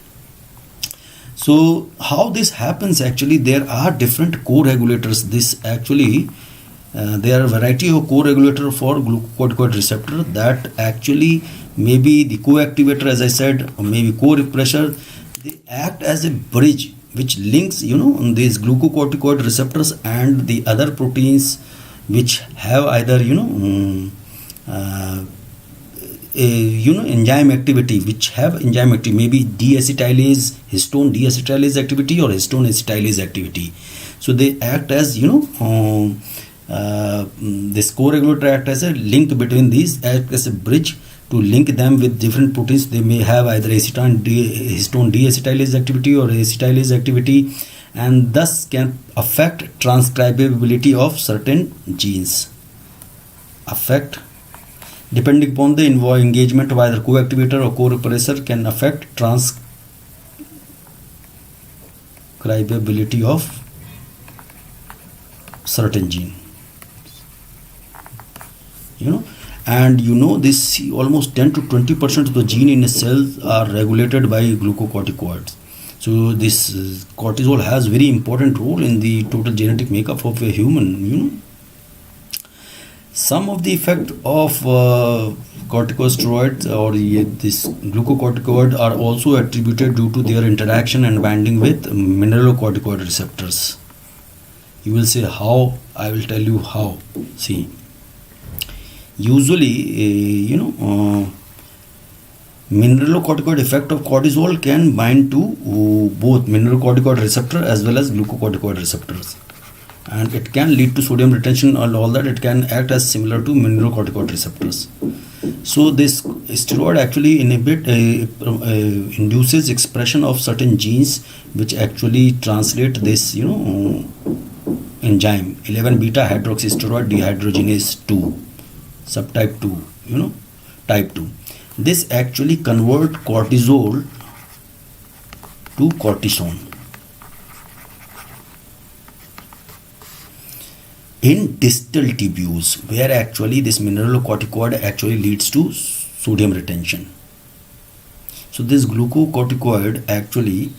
So how this happens, actually there are different co-regulators. This actually there are a variety of co-regulator for glucocorticoid receptor that actually maybe the co-activator, as I said, or maybe co-repressor. They act as a bridge which links these glucocorticoid receptors and the other proteins which have either enzyme activity, maybe deacetylase, histone deacetylase activity or histone acetylase activity. So they act as this co-regulator act as a link between these, act as a bridge to link them with different proteins. They may have either histone deacetylase activity or acetylase activity, and thus can affect transcribability of certain genes. Depending upon the engagement of either co-activator or co-repressor, can affect transcribability of certain gene. And this almost 10 to 20% of the gene in a cell are regulated by glucocorticoids. So this cortisol has very important role in the total genetic makeup of a human. Some of the effect of corticosteroids or this glucocorticoid are also attributed due to their interaction and binding with mineralocorticoid receptors. You will say how? I will tell you how. See, usually mineralocorticoid effect of cortisol can bind to both mineralocorticoid receptor as well as glucocorticoid receptors, and it can lead to sodium retention and all that. It can act as similar to mineralocorticoid receptors. So this steroid actually induces expression of certain genes which actually translate this enzyme 11 beta hydroxysteroid dehydrogenase 2 subtype 2, type 2. This actually convert cortisol to cortisone. In distal tubules, where actually this mineralocorticoid actually leads to sodium retention. So this glucocorticoid actually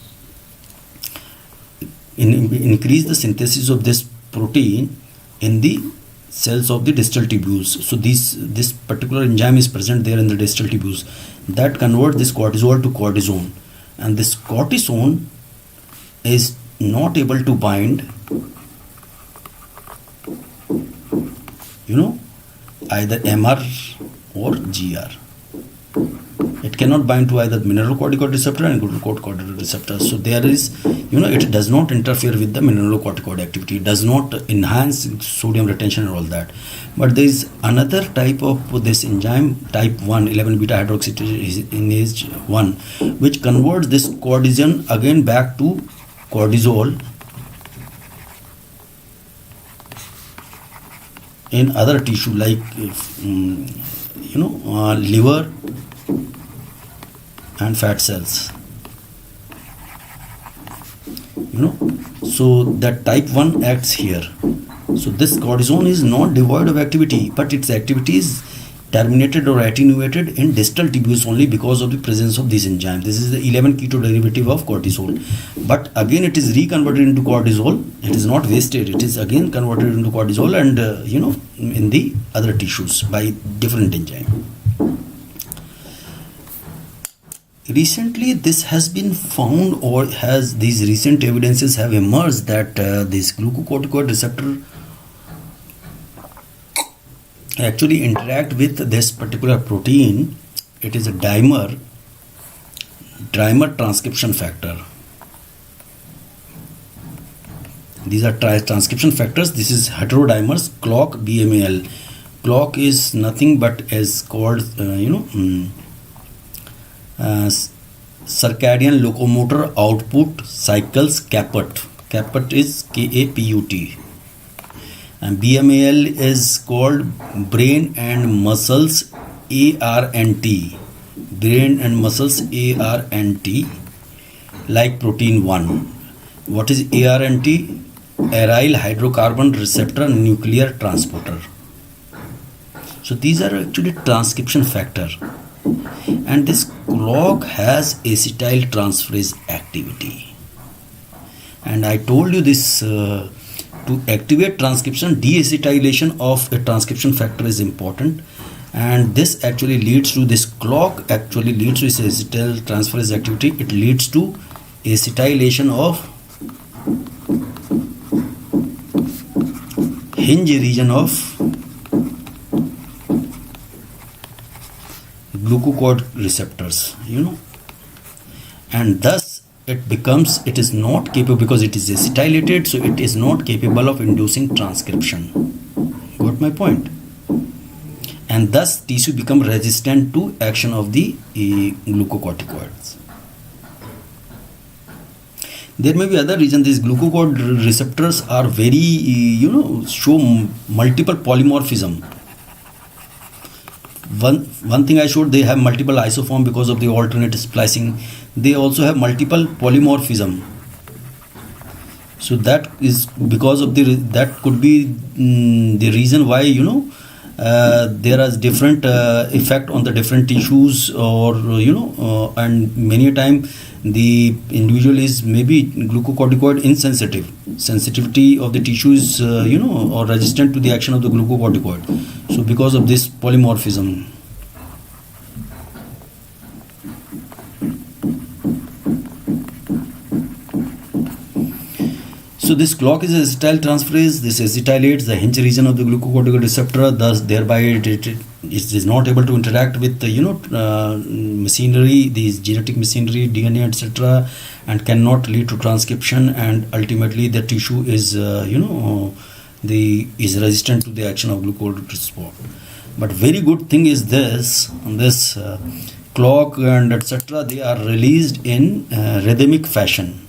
increase the synthesis of this protein in the cells of the distal tubules. So this particular enzyme is present there in the distal tubules that convert this cortisol to cortisone, and this cortisone is not able to bind either MR or GR. It cannot bind to either mineralocorticoid receptor and glucocorticoid receptor. So there is, it does not interfere with the mineralocorticoid activity. It does not enhance sodium retention and all that. But there is another type of this enzyme, type 1, 11 beta hydroxygenase 1, which converts this cortisone again back to cortisol in other tissue like liver and fat cells. So that type 1 acts here. So this cortisone is not devoid of activity, but its activity is terminated or attenuated in distal tubules only because of the presence of this enzyme. This is the 11 keto derivative of cortisol, but again it is reconverted into cortisol. It is not wasted. It is again converted into cortisol and in the other tissues by different enzyme. Recently this has been found, or these recent evidences have emerged that this glucocorticoid receptor actually interact with this particular protein. It is a dimer transcription factor. These are transcription factors. This is heterodimers, clock, BMAL. Clock is nothing but is called circadian locomotor output cycles caput. Caput is KAPUT. and BMAL is called brain and muscles ARNT, brain and muscles ARNT, like protein 1. What is ARNT? Aryl hydrocarbon receptor nuclear transporter. So these are actually transcription factor, and this clock has acetyl transferase activity. And I told you this, to activate transcription, deacetylation of a transcription factor is important, and this actually leads to, this clock actually leads to this acetyl transferase activity. It leads to acetylation of hinge region of glucocorticoid receptors, and thus it is not capable, because it is acetylated, so it is not capable of inducing transcription. Got my point? And thus tissue become resistant to action of the glucocorticoids. There may be other reasons. These glucocorticoid receptors are very, show multiple polymorphism. One thing I showed, they have multiple isoform because of the alternate splicing. They also have multiple polymorphism. So that is because of that could be the reason why there is different effect on the different tissues, or and many a time the individual is maybe glucocorticoid insensitive. Sensitivity of the tissue is or resistant to the action of the glucocorticoid. So because of this polymorphism. So this clock is acetyl transferase. This acetylates the hinge region of the glucocorticoid receptor. Thus, thereby it is not able to interact with the machinery, these genetic machinery, DNA, etc., and cannot lead to transcription. And ultimately, the tissue is is resistant to the action of glucocorticoid receptor. But very good thing is this clock and etc. They are released in rhythmic fashion.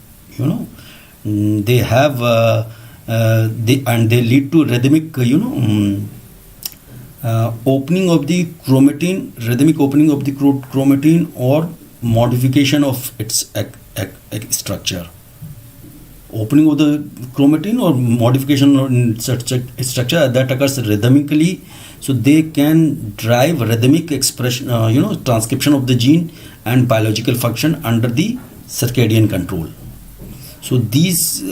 They have they lead to rhythmic opening of the chromatin, rhythmic opening of the chromatin, or modification of its structure. Opening of the chromatin or modification in such a structure that occurs rhythmically, so they can drive rhythmic expression, transcription of the gene and biological function under the circadian control. So these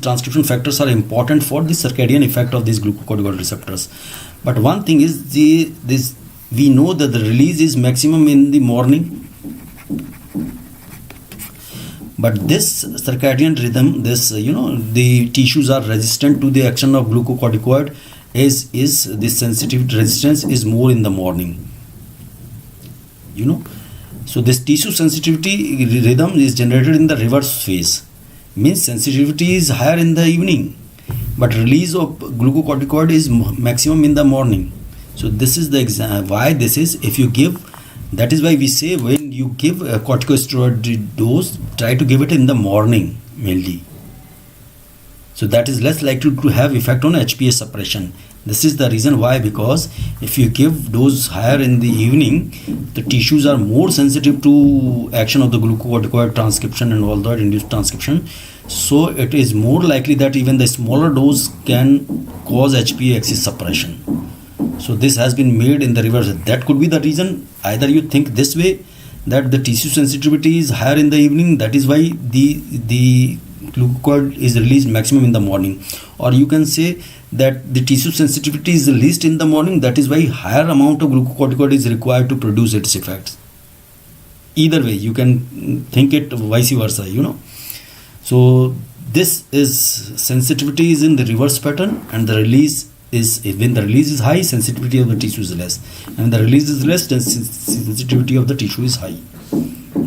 transcription factors are important for the circadian effect of these glucocorticoid receptors. But one thing is we know that the release is maximum in the morning. But this circadian rhythm, the tissues are resistant to the action of glucocorticoid. Is this sensitive resistance is more in the morning. So this tissue sensitivity rhythm is generated in the reverse phase. Means sensitivity is higher in the evening, but release of glucocorticoid is maximum in the morning. So this is the why this is. If you give, that is why we say when you give a corticosteroid dose, try to give it in the morning mainly. So that is less likely to have effect on HPA suppression. This is the reason why, because if you give dose higher in the evening, the tissues are more sensitive to action of the glucocorticoid transcription and all that induced transcription. So it is more likely that even the smaller dose can cause HPA axis suppression. So this has been made in the reverse. That could be the reason. Either you think this way, that the tissue sensitivity is higher in the evening, that is why the glucocorticoid is released maximum in the morning, or you can say that the tissue sensitivity is released in the morning, that is why higher amount of glucocorticoid is required to produce its effects. Either way, you can think it vice versa, So this is sensitivity is in the reverse pattern, and the release is, when the release is high, sensitivity of the tissue is less, and when the release is less, then sensitivity of the tissue is high.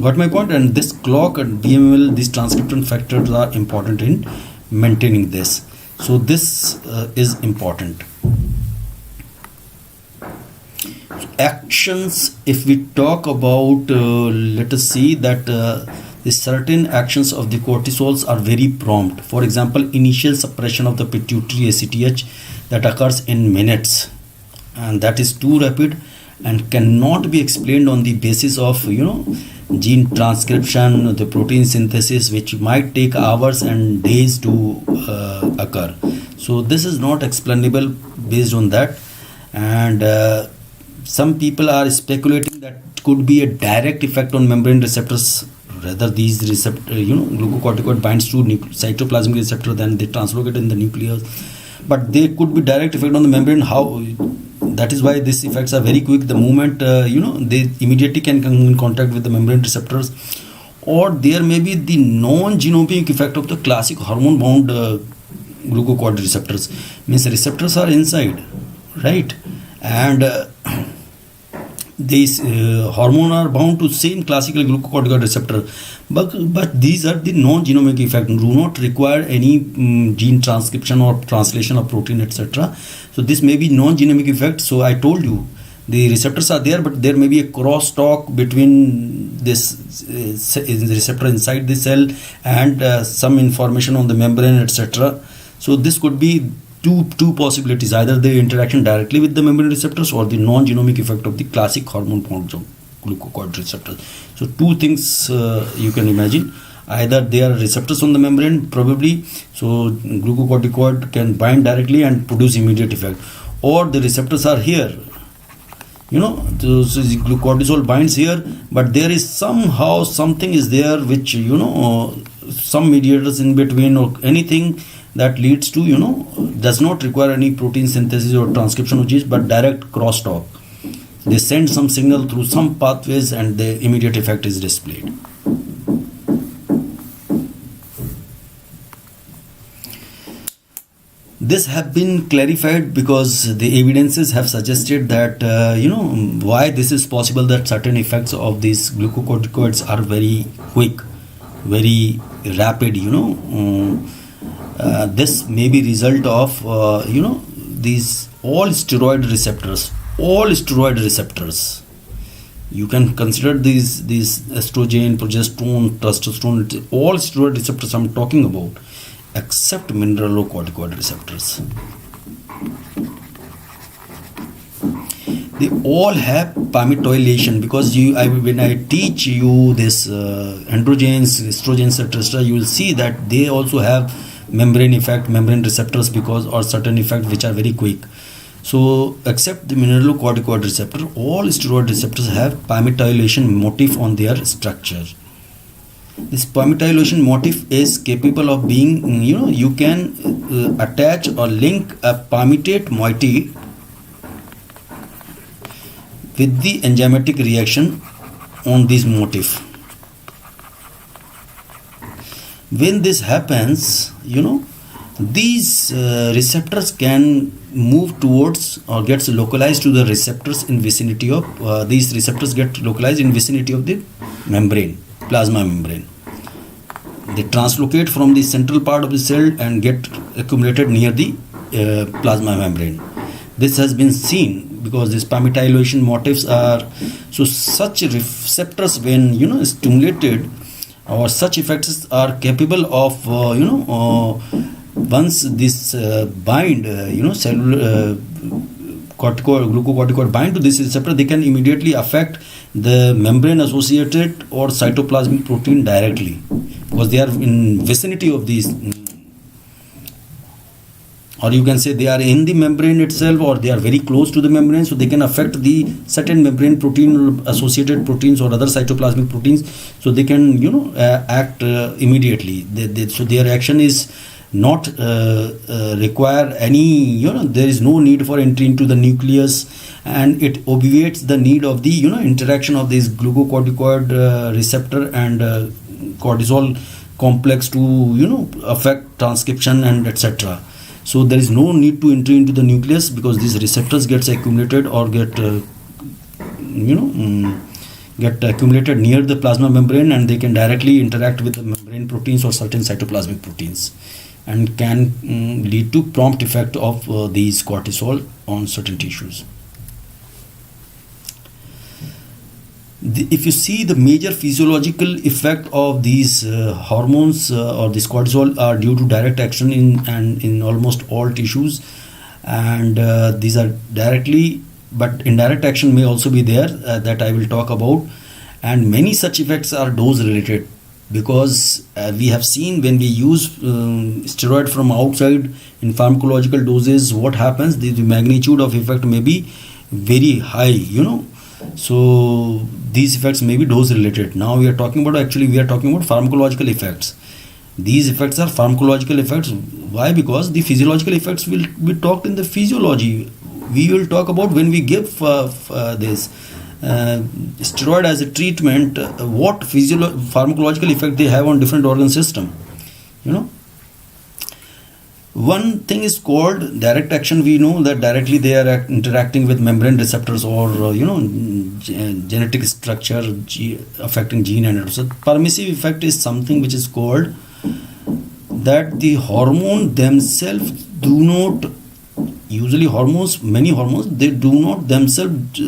Got my point? And this clock and BML, these transcription factors are important in maintaining this. So this is important. Actions, if we talk about, let us see that The certain actions of the cortisols are very prompt. For example, initial suppression of the pituitary ACTH that occurs in minutes, and that is too rapid and cannot be explained on the basis of gene transcription, the protein synthesis, which might take hours and days to occur. So this is not explainable based on that, and some people are speculating that could be a direct effect on membrane receptors. Rather, these glucocorticoid binds to cytoplasmic receptor, then they translocate in the nucleus, but they could be direct effect on the membrane. How? That is why these effects are very quick. The moment they immediately can come in contact with the membrane receptors, or there may be the non-genomic effect of the classic hormone-bound glucocorticoid receptors. Means the receptors are inside, right, and these hormone are bound to same classical glucocorticoid receptor, but these are the non-genomic effect, do not require any gene transcription or translation of protein, etc. So this may be non-genomic effect. So I told you the receptors are there, but there may be a crosstalk between this receptor inside the cell and some information on the membrane, etc. So this could be two possibilities: either the interaction directly with the membrane receptors or the non-genomic effect of the classic hormone bound glucocorticoid receptors. So two things you can imagine: either there are receptors on the membrane, probably, so glucocorticoid can bind directly and produce immediate effect, or the receptors are here, so cortisol binds here, but there is somehow something is there which some mediators in between or anything that leads to does not require any protein synthesis or transcription of genes, but direct crosstalk. They send some signal through some pathways and the immediate effect is displayed. This have been clarified because the evidences have suggested that why this is possible, that certain effects of these glucocorticoids are very quick, very rapid. This may be result of these all steroid receptors. You can consider these estrogen, progesterone, testosterone, all steroid receptors I'm talking about, except mineralocorticoid receptors. They all have palmitoylation, because when I teach you this androgens, estrogens, etc., you will see that they also have membrane effect, membrane receptors, or certain effects which are very quick. So except the mineralocorticoid receptor, all steroid receptors have palmitoylation motif on their structure. This palmitoylation motif is capable of being, you can attach or link a palmitate moiety with the enzymatic reaction on this motif. When this happens, these receptors can move towards or gets localized to the receptors in vicinity of these receptors get localized in vicinity of the membrane, plasma membrane. They translocate from the central part of the cell and get accumulated near the plasma membrane. This has been seen because these palmitoylation motifs are, so such receptors when stimulated, or such effects are capable of once this bind cellular glucocorticoid bind to this receptor, they can immediately affect the membrane associated or cytoplasmic protein directly, because they are in vicinity of these, or you can say they are in the membrane itself, or they are very close to the membrane, so they can affect the certain membrane protein or associated proteins or other cytoplasmic proteins, so they can act immediately. So their action is not require any, there is no need for entry into the nucleus, and it obviates the need of the interaction of this glucocorticoid receptor and cortisol complex to affect transcription and etc. So there is no need to enter into the nucleus, because these receptors gets accumulated or get accumulated near the plasma membrane, and they can directly interact with the membrane proteins or certain cytoplasmic proteins, and can lead to prompt effect of these cortisol on certain tissues. if you see the major physiological effect of these hormones or this cortisol are due to direct action in almost all tissues, and these are directly, but indirect action may also be there, that I will talk about. And many such effects are dose related, because we have seen when we use steroid from outside in pharmacological doses, what happens, the magnitude of effect may be very high, so these effects may be dose related. Now we are talking about pharmacological effects. These effects are pharmacological effects. Why? Because the physiological effects will be talked in the physiology. We will talk about when we give this steroid as a treatment, what pharmacological effect they have on different organ system. One thing is called direct action. We know that directly they are interacting with membrane receptors or genetic structure affecting gene and so. Permissive effect is something which is called that the hormone themselves do not, usually many hormones, they do not themselves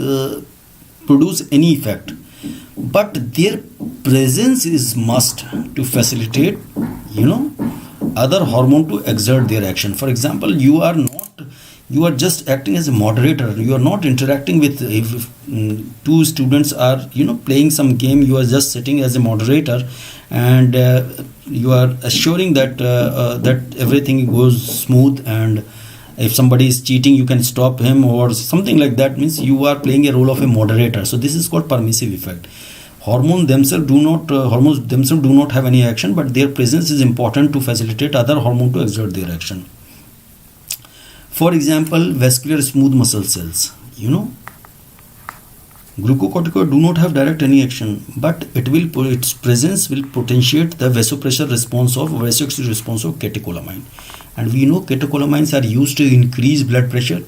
produce any effect, but their presence is must to facilitate other hormone to exert their action. For example, you are just acting as a moderator. You are not interacting with, if two students are playing some game, you are just sitting as a moderator, and you are assuring that that everything goes smooth, and if somebody is cheating you can stop him or something like that. Means you are playing a role of a moderator. So this is called permissive effect. Hormones themselves do not have any action, but their presence is important to facilitate other hormone to exert their action. For example, vascular smooth muscle cells, glucocorticoid do not have direct any action, but its presence will potentiate the vasopressor response of vasoactive response of catecholamine. And we know catecholamines are used to increase blood pressure.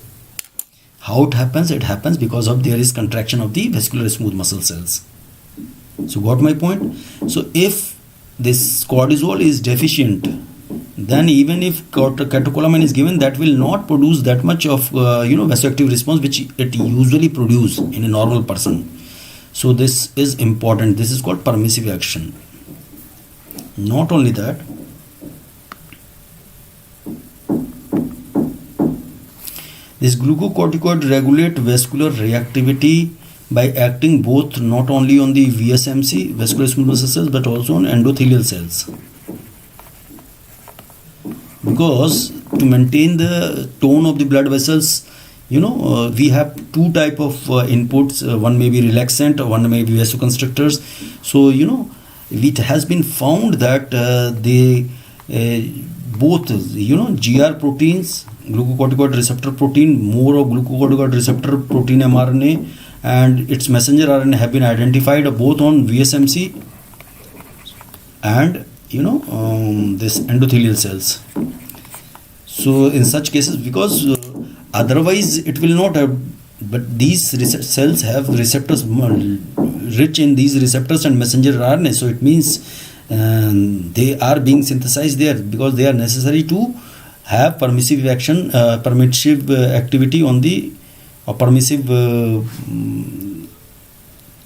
How it happens? It happens because of there is contraction of the vascular smooth muscle cells. So got my point? So if this cortisol is deficient, then even if catecholamine is given, that will not produce that much of vasoactive response which it usually produces in a normal person. So this is important. This is called permissive action. Not only that, this glucocorticoid regulate vascular reactivity by acting both not only on the VSMC, vascular smooth muscle cells, but also on endothelial cells. Because to maintain the tone of the blood vessels, we have two type of inputs. One may be relaxant, one may be vasoconstrictors. So it has been found that they both GR proteins, glucocorticoid receptor protein, more of glucocorticoid receptor protein mRNA, and its messenger RNA have been identified both on VSMC and this endothelial cells. So in such cases, because otherwise it will not have, but these cells have receptors rich in these receptors and messenger RNA. So it means they are being synthesized there because they are necessary to have permissive action, permissive activity on the permissive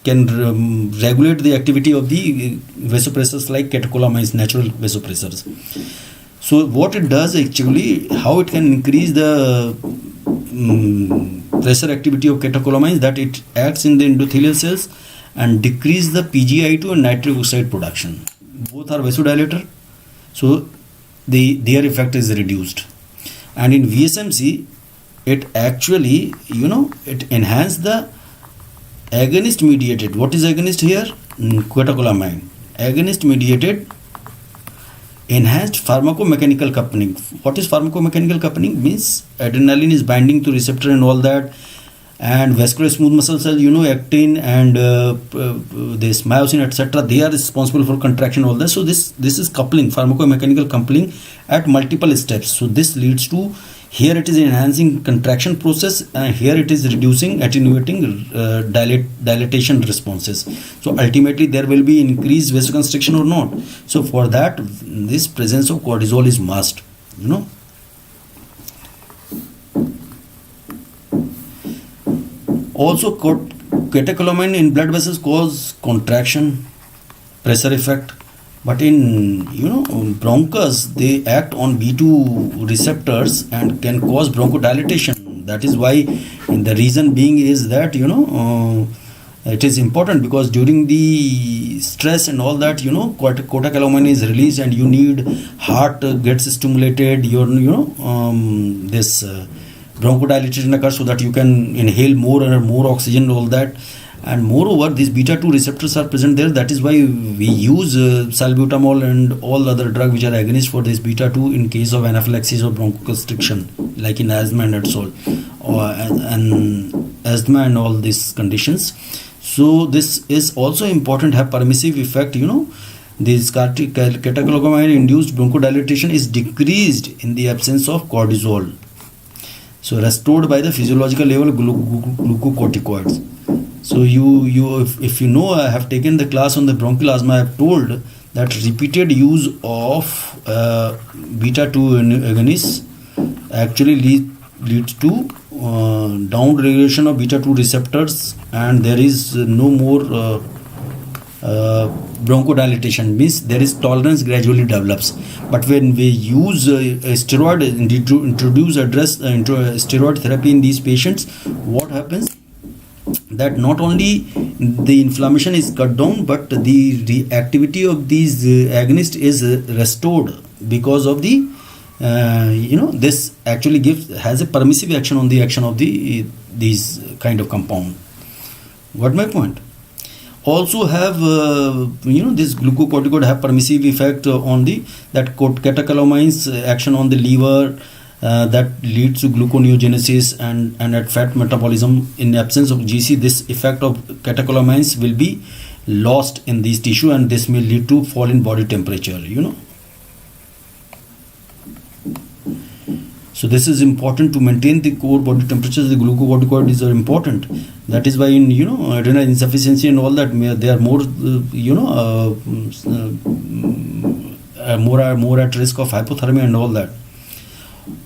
can regulate the activity of the vasopressors like catecholamines, natural vasopressors. So what it does actually, how it can increase the pressure activity of catecholamines, that it acts in the endothelial cells and decrease the PGI2 and nitric oxide production. Both are vasodilator, so their effect is reduced. And in VSMC, it actually, it enhances the agonist mediated. What is agonist here? Catecholamine. Agonist mediated enhanced pharmacomechanical coupling. What is pharmacomechanical coupling? Means adrenaline is binding to receptor and all that, and vascular smooth muscle cells, actin and this myosin, etc., they are responsible for contraction, all that. So this is coupling, pharmacomechanical coupling at multiple steps. So this leads to, here it is enhancing contraction process, and here it is reducing, attenuating dilatation responses. So ultimately there will be increased vasoconstriction or not. So for that, this presence of cortisol is must. Also, Catecholamine in blood vessels cause contraction, pressure effect, but in bronchus they act on B2 receptors and can cause bronchodilation. That is why, the reason being is that it is important, because during the stress and all that, catecholamine is released and you need heart gets stimulated, this bronchodilation occurs so that you can inhale more and more oxygen and all that. And moreover, these beta 2 receptors are present there. That is why we use salbutamol and all other drugs which are agonist for this beta 2 in case of anaphylaxis or bronchoconstriction, like in asthma and all, and asthma and all these conditions. So this is also important, have permissive effect. This catecholamine induced bronchodilation is decreased in the absence of cortisol, so restored by the physiological level glucocorticoids. So if you know, I have taken the class on the bronchial asthma. I have told that repeated use of beta 2 agonists actually leads to down regulation of beta 2 receptors, and there is no more bronchodilation, means there is tolerance gradually develops. But when we use steroid, introduce steroid therapy in these patients, what happens? That not only the inflammation is cut down, but the reactivity of these agonists is restored, because of the this actually has a permissive action on the action of these kind of compound. What my point? Also have this glucocorticoid have permissive effect on that catecholamines action on the liver, that leads to gluconeogenesis and at fat metabolism. In absence of GC, this effect of catecholamines will be lost in these tissue, and this may lead to fall in body temperature. So this is important to maintain the core body temperature. The glucocorticoids are important. That is why in adrenal insufficiency and all that, they are more more at risk of hypothermia and all that.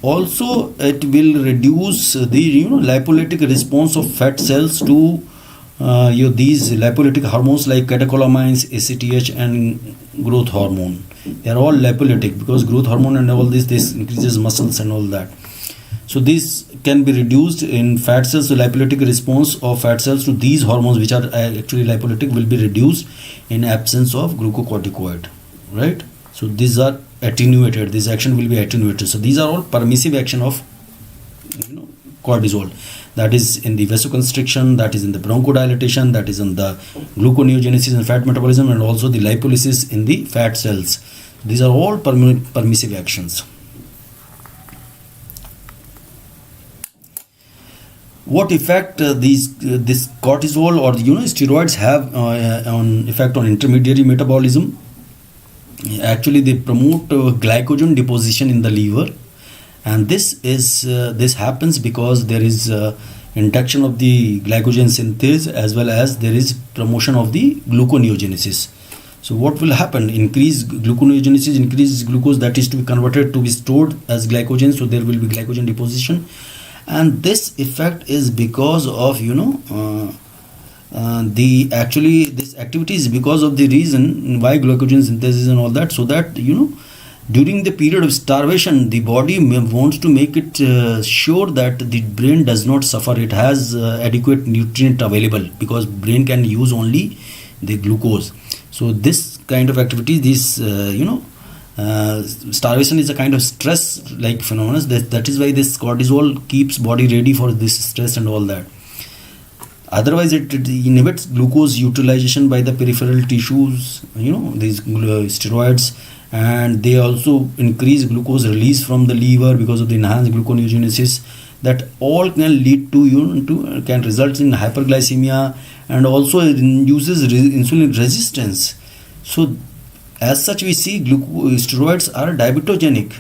Also, it will reduce the lipolytic response of fat cells to these lipolytic hormones like catecholamines, ACTH, and growth hormone. They are all lipolytic, because growth hormone and all this increases muscles and all that. So this can be reduced in fat cells. The lipolytic response of fat cells to these hormones, which are actually lipolytic, will be reduced in absence of glucocorticoid, right? So these are attenuated. This action will be attenuated. So these are all permissive action of cortisol. That is in the vasoconstriction, that is in the bronchodilation, that is in the gluconeogenesis and fat metabolism, and also the lipolysis in the fat cells. These are all permissive actions. What effect this cortisol or steroids have on effect on intermediary metabolism? Actually, they promote glycogen deposition in the liver, and this happens because there is induction of the glycogen synthase, as well as there is promotion of the gluconeogenesis. So what will happen? Increase gluconeogenesis, increase glucose that is to be converted to be stored as glycogen, so there will be glycogen deposition, and this effect is because of this activity is because of the reason why glycogen synthesis and all that, so that during the period of starvation, the body wants to make it sure that the brain does not suffer. It has adequate nutrient available, because brain can use only the glucose. So this kind of activity, this starvation is a kind of stress like phenomenon. That is why this cortisol keeps body ready for this stress and all that. Otherwise, it inhibits glucose utilization by the peripheral tissues, these steroids, and they also increase glucose release from the liver because of the enhanced gluconeogenesis. That all can lead to can result in hyperglycemia, and also induces insulin resistance. So as such, we see steroids are diabetogenic.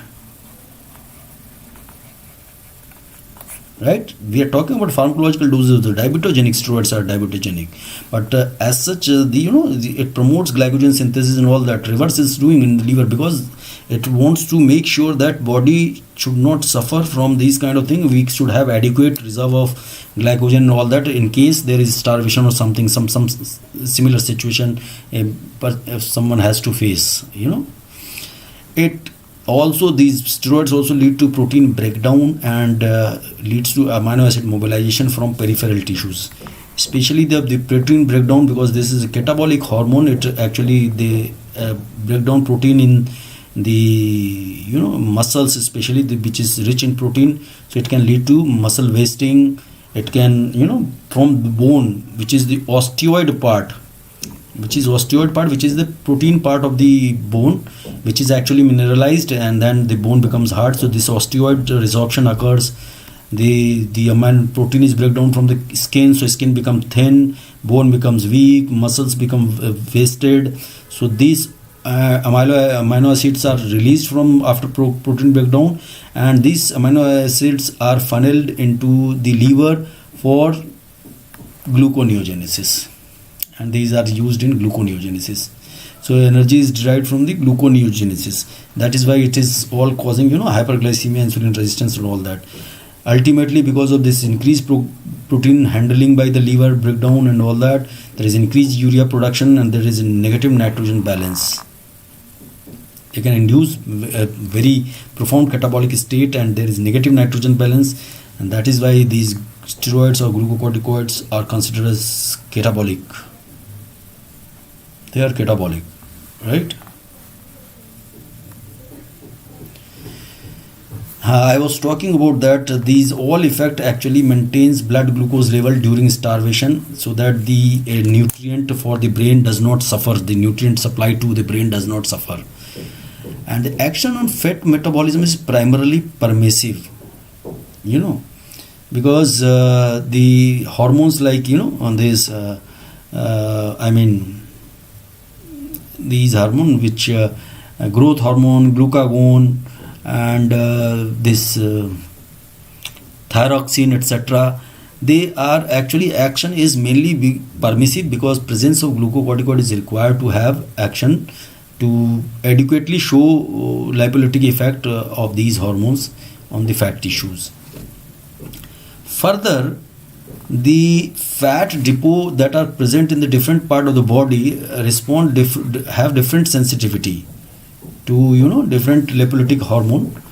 right? We are talking about pharmacological doses. The diabetogenic steroids are diabetogenic, but as such, it promotes glycogen synthesis and all that. Reverse is doing in the liver because it wants to make sure that body should not suffer from these kind of thing. We should have adequate reserve of glycogen and all that in case there is starvation or something, some similar situation, but if someone has to face, it. Also, these steroids also lead to protein breakdown and leads to amino acid mobilization from peripheral tissues, especially the protein breakdown, because this is a catabolic hormone. It actually they break down protein in the muscles, especially which is rich in protein. So it can lead to muscle wasting. It can from the bone, which is the osteoid part, which is the protein part of the bone, which is actually mineralized, and then the bone becomes hard. So this osteoid resorption occurs. The amino protein is break down from the skin, so skin becomes thin, bone becomes weak, muscles become wasted. So these amino acids are released from after protein breakdown, and these amino acids are funneled into the liver for gluconeogenesis, and these are used in gluconeogenesis. So energy is derived from the gluconeogenesis. That is why it is all causing hyperglycemia, insulin resistance and all that. Ultimately, because of this increased protein handling by the liver breakdown and all that, there is increased urea production and there is a negative nitrogen balance. They can induce a very profound catabolic state, and there is negative nitrogen balance, and that is why these steroids or glucocorticoids are considered as catabolic. They are catabolic, right? I was talking about that these all effect actually maintains blood glucose level during starvation, so that the nutrient for the brain does not suffer, the nutrient supply to the brain does not suffer. And the action on fat metabolism is primarily permissive, because the hormones like on this these hormones which growth hormone, glucagon, and this thyroxine, etc., they are actually action is mainly permissive, because presence of glucocorticoid is required to have action to adequately show lipolytic effect of these hormones on the fat tissues. Further, the fat depot that are present in the different part of the body have different sensitivity to different lipolytic hormone,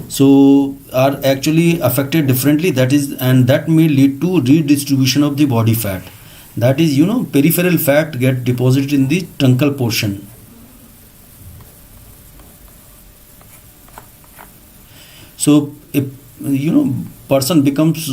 so are actually affected differently. That may lead to redistribution of the body fat. That is peripheral fat get deposited in the truncal portion. So if person becomes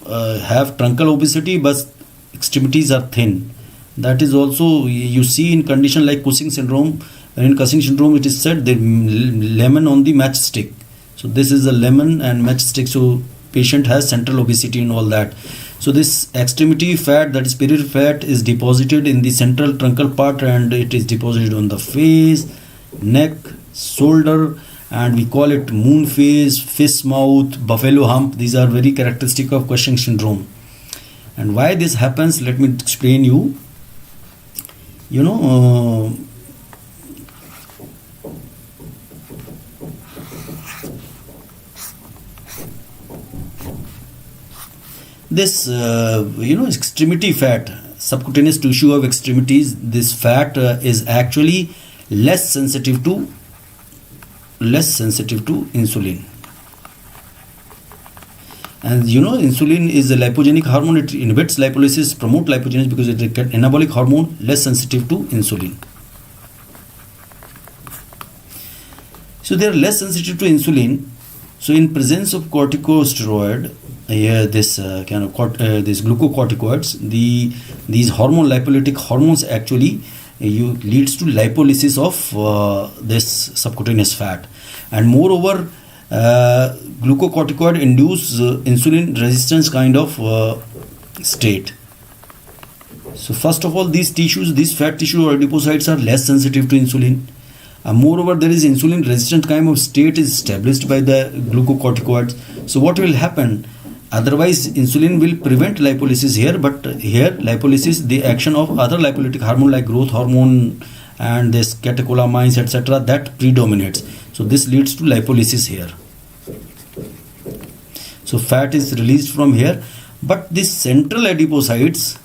have truncal obesity but extremities are thin, that is also you see in condition like Cushing syndrome. In Cushing syndrome, it is said the lemon on the matchstick. So this is a lemon and matchstick. So patient has central obesity and all that. So this extremity fat, that is peripheral fat, is deposited in the central truncal part, and it is deposited on the face, neck, shoulder, and we call it moon face, fish mouth, buffalo hump. These are very characteristic of Cushing syndrome. And why this happens, let me explain you. This extremity fat, subcutaneous tissue of extremities, this fat is actually less sensitive to insulin. And insulin is a lipogenic hormone. It inhibits lipolysis, promote lipogenesis, because it is an anabolic hormone, less sensitive to insulin. So they are less sensitive to insulin. So in presence of corticosteroid, this glucocorticoids, these hormone lipolytic hormones actually leads to lipolysis of this subcutaneous fat, and moreover glucocorticoid induce insulin resistance kind of state. So first of all, these fat tissue or adipocytes are less sensitive to insulin. Moreover, there is insulin resistant kind of state is established by the glucocorticoids. So what will happen? Otherwise, insulin will prevent lipolysis here, but here lipolysis, the action of other lipolytic hormone like growth hormone and this catecholamines, etc., that predominates. So this leads to lipolysis here. So fat is released from here, but these central adipocytes,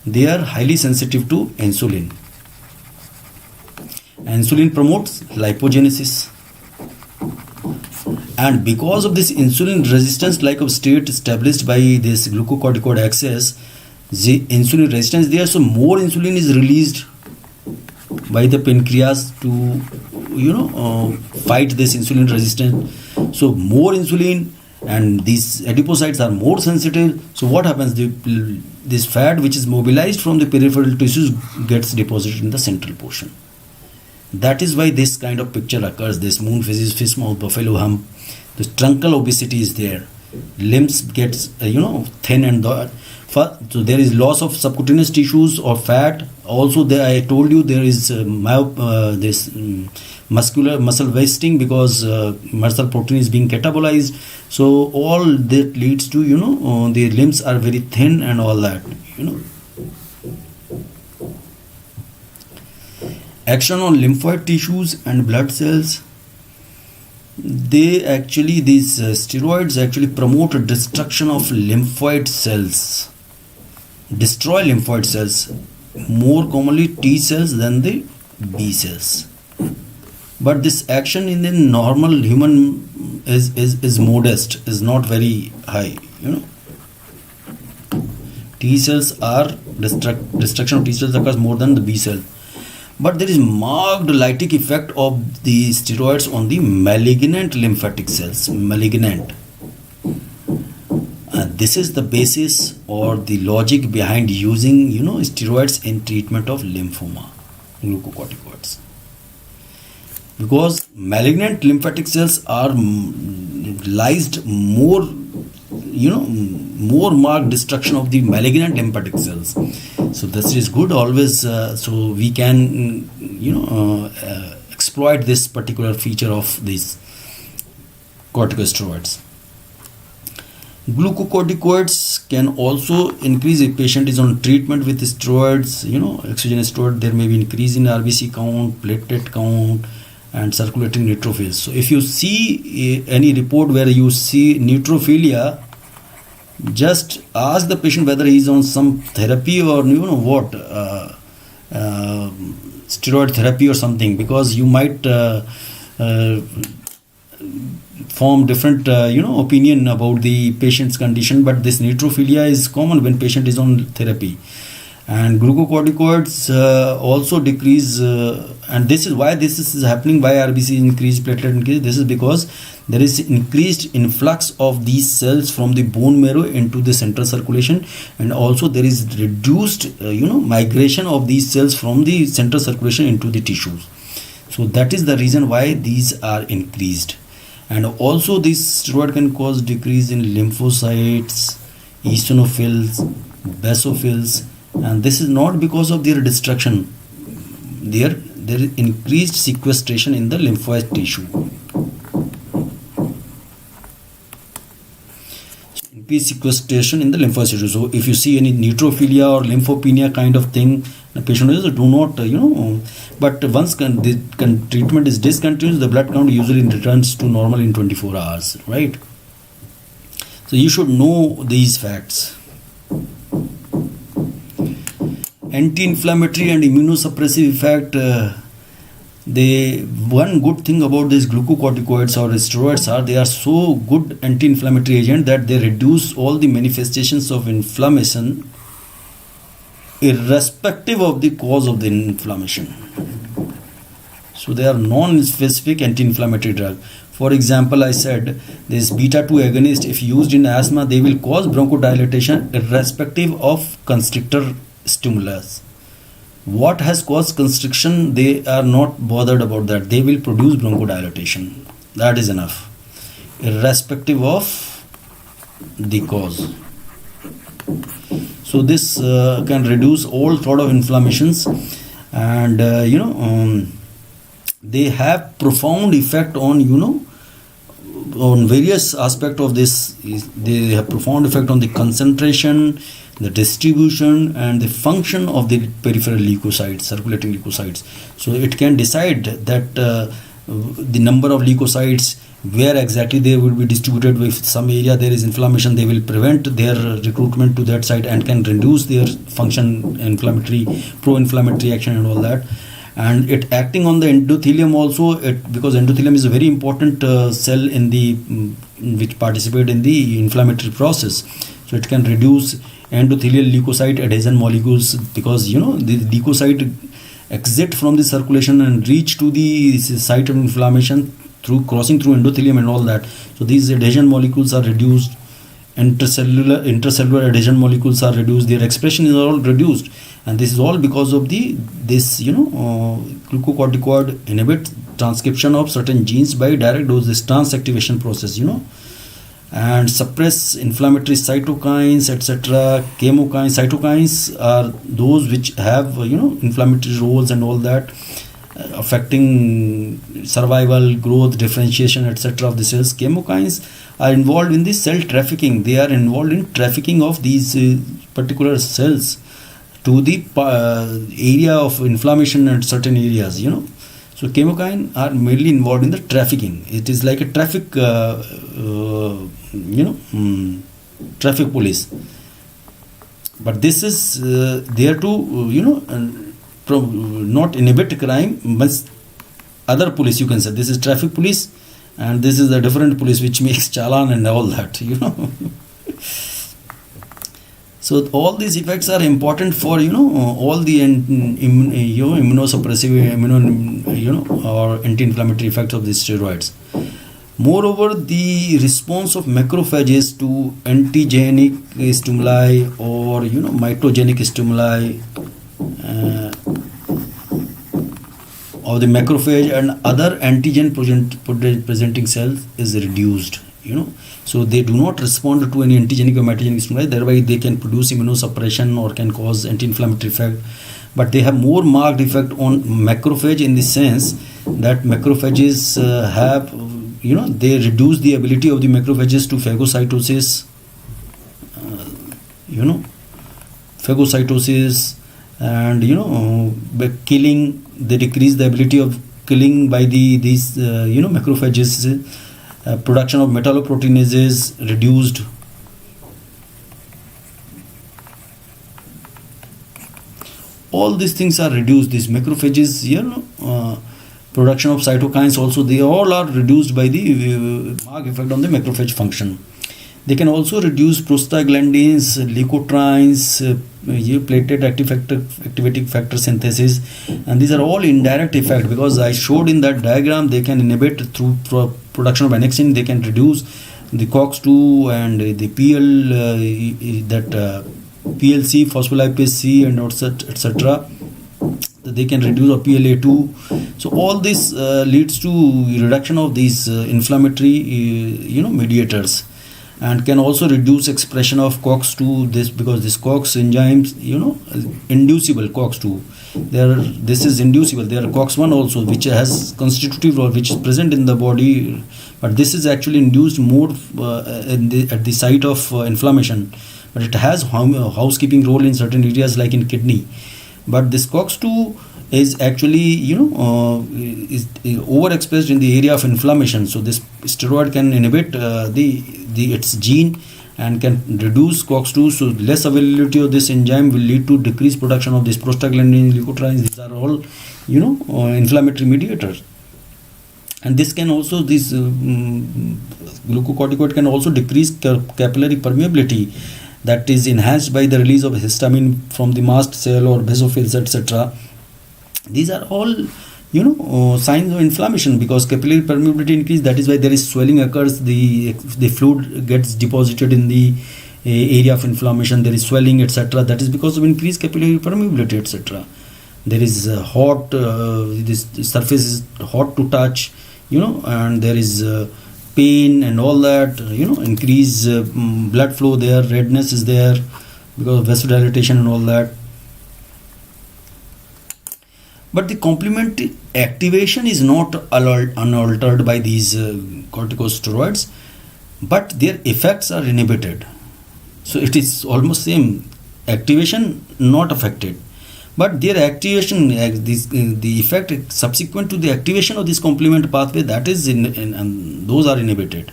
they are highly sensitive to insulin. Insulin promotes lipogenesis, and because of this insulin resistance like of state established by this glucocorticoid axis, the insulin resistance there, so more insulin is released by the pancreas to fight this insulin resistance. So more insulin, and these adipocytes are more sensitive. So what happens? This fat which is mobilized from the peripheral tissues gets deposited in the central portion. That is why this kind of picture occurs. This moon faces, fish mouth, buffalo hump. The truncal obesity is there. Limbs gets thin and so there is loss of subcutaneous tissues or fat. Also, there I told you there is muscular muscle wasting because muscle protein is being catabolized. So all that leads to the limbs are very thin and all that. Action on lymphoid tissues and blood cells. These steroids actually promote a destruction of lymphoid cells, destroy lymphoid cells, more commonly T cells than the B cells. But this action in the normal human is modest, is not very high. T cells are destruction of T cells occurs more than the B cell. But there is marked lytic effect of the steroids on the malignant lymphatic cells. Malignant. This is the basis or the logic behind using steroids in treatment of lymphoma, glucocorticoids. Because malignant lymphatic cells are realized more marked destruction of the malignant lymphatic cells. So this is good always. So we can exploit this particular feature of these corticosteroids. Glucocorticoids can also increase if patient is on treatment with steroids. Exogenous steroid, there may be increase in RBC count, platelet count, and circulating neutrophils. So if you see any report where you see neutrophilia, just ask the patient whether he is on some therapy or steroid therapy or something, because you might form different opinion about the patient's condition. But this neutrophilia is common when patient is on therapy. And glucocorticoids also decrease, and this is why this is happening. Why RBC increase, platelet increase? This is because there is increased influx of these cells from the bone marrow into the central circulation, and also there is reduced migration of these cells from the central circulation into the tissues. So that is the reason why these are increased. And also this steroid can cause decrease in lymphocytes, eosinophils, basophils, and this is not because of their destruction. There is increased sequestration in the lymphoid tissue. Increased sequestration in the lymphoid tissue. So if you see any neutrophilia or lymphopenia kind of thing, the patient is do not but once the treatment is discontinued, the blood count usually returns to normal in 24 hours, right? So you should know these facts. Anti-inflammatory and immunosuppressive effect. One good thing about these glucocorticoids or steroids are they are so good anti-inflammatory agent that they reduce all the manifestations of inflammation irrespective of the cause of the inflammation. So they are non-specific anti-inflammatory drug. For example, I said this beta-2 agonist, if used in asthma, they will cause bronchodilation irrespective of constrictor stimulus. What has caused constriction, they are not bothered about that. They will produce bronchodilation. That is enough, irrespective of the cause. So this can reduce all sort of inflammations, and they have profound effect on, on various aspects of this. They have profound effect on the concentration, the distribution, and the function of the peripheral leukocytes, circulating leukocytes. So it can decide that the number of leukocytes, where exactly they will be distributed. If some area there is inflammation, they will prevent their recruitment to that site and can reduce their function, inflammatory, pro-inflammatory action and all that. And it acting on the endothelium also, because endothelium is a very important cell in the which participate in the inflammatory process. So it can reduce endothelial leukocyte adhesion molecules, because the leukocyte exit from the circulation and reach to the site of inflammation through crossing through endothelium and all that. So these adhesion molecules are reduced, intercellular adhesion molecules are reduced, their expression is all reduced, and this is all because of this glucocorticoid inhibit transcription of certain genes by direct dose, this transactivation process, and suppress inflammatory cytokines, etc. Chemokines, cytokines are those which have inflammatory roles and all that, affecting survival, growth, differentiation, etc. of the cells. Chemokines are involved in the cell trafficking. They are involved in trafficking of these particular cells to the area of inflammation at certain areas, So chemokines are mainly involved in the trafficking. It is like a traffic, traffic police. But this is there to, not inhibit crime, but other police, you can say. This is traffic police, and this is a different police which makes challan and all that, So all these effects are important for all the immunosuppressive, or anti-inflammatory effects of these steroids. Moreover, the response of macrophages to antigenic stimuli or mitogenic stimuli of the macrophage and other antigen presenting cells is reduced. So they do not respond to any antigenic or mitogenic stimuli, thereby they can produce immunosuppression or can cause anti-inflammatory effect. But they have more marked effect on macrophage in the sense that macrophages have, they reduce the ability of the macrophages to phagocytosis, and by killing, they decrease the ability of killing by these macrophages. Production of metalloproteinases reduced. All these things are reduced. These macrophages, production of cytokines also, they all are reduced by the marked effect on the macrophage function. They can also reduce prostaglandins, leukotrienes, platelet activating factor synthesis, and these are all indirect effect, because I showed in that diagram they can inhibit through production of annexin, they can reduce the COX-2 and the PLC, phospholipase C, and etc. They can reduce or PLA2. So all this leads to reduction of these inflammatory mediators, and can also reduce expression of COX-2, because this COX enzymes, inducible COX-2. This is inducible. There are COX-1 also, which has constitutive role, which is present in the body, but this is actually induced more at the site of inflammation. But it has housekeeping role in certain areas like in kidney. But this COX-2 is actually is overexpressed in the area of inflammation. So this steroid can inhibit its gene and can reduce COX-2. So less availability of this enzyme will lead to decreased production of this prostaglandins, leukotrienes. These are all inflammatory mediators. And this can also, this glucocorticoid can also decrease capillary permeability, that is enhanced by the release of histamine from the mast cell or basophils, etc. These are all signs of inflammation, because capillary permeability increase. That is why there is swelling occurs, the fluid gets deposited in the area of inflammation, there is swelling, etc. That is because of increased capillary permeability, etc. There is hot, this surface is hot to touch, and there is pain and all that, increase blood flow there, redness is there because of vasodilatation and all that. But the complement activation is not unaltered by these corticosteroids, but their effects are inhibited. So it is almost same, activation not affected, but their activation, the effect subsequent to the activation of this complement pathway, that is those are inhibited.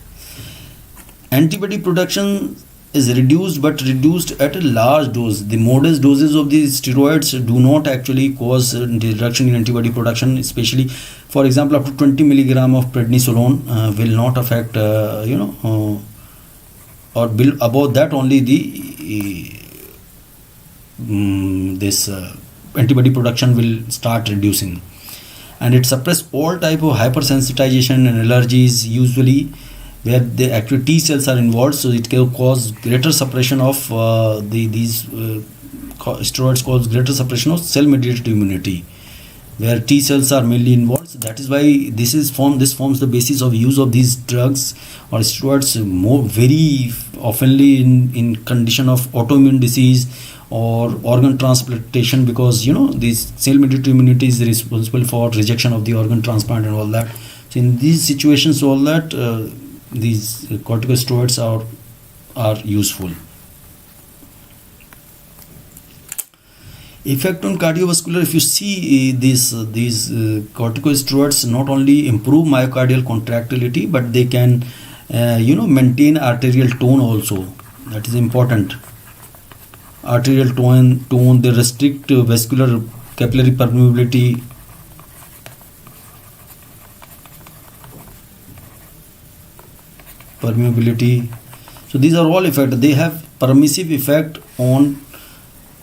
Antibody production is reduced, but reduced at a large dose. The modest doses of these steroids do not actually cause reduction in antibody production, especially, for example, up to 20 milligram of prednisolone will not affect, or above that only the this antibody production will start reducing, and it suppress all type of hypersensitization and allergies, usually where the actual T cells are involved. So it can cause greater suppression of these steroids cause greater suppression of cell mediated immunity, where T cells are mainly involved. So that is why this forms the basis of use of these drugs or steroids very oftenly in condition of autoimmune disease or organ transplantation, because this cell mediated immunity is responsible for rejection of the organ transplant and all that. So in these situations, all that these corticosteroids are useful. Effect on cardiovascular, if you see these corticosteroids not only improve myocardial contractility, but they can maintain arterial tone also. That is important. Arterial tone, they restrict vascular capillary permeability. So these are all effects. They have permissive effect on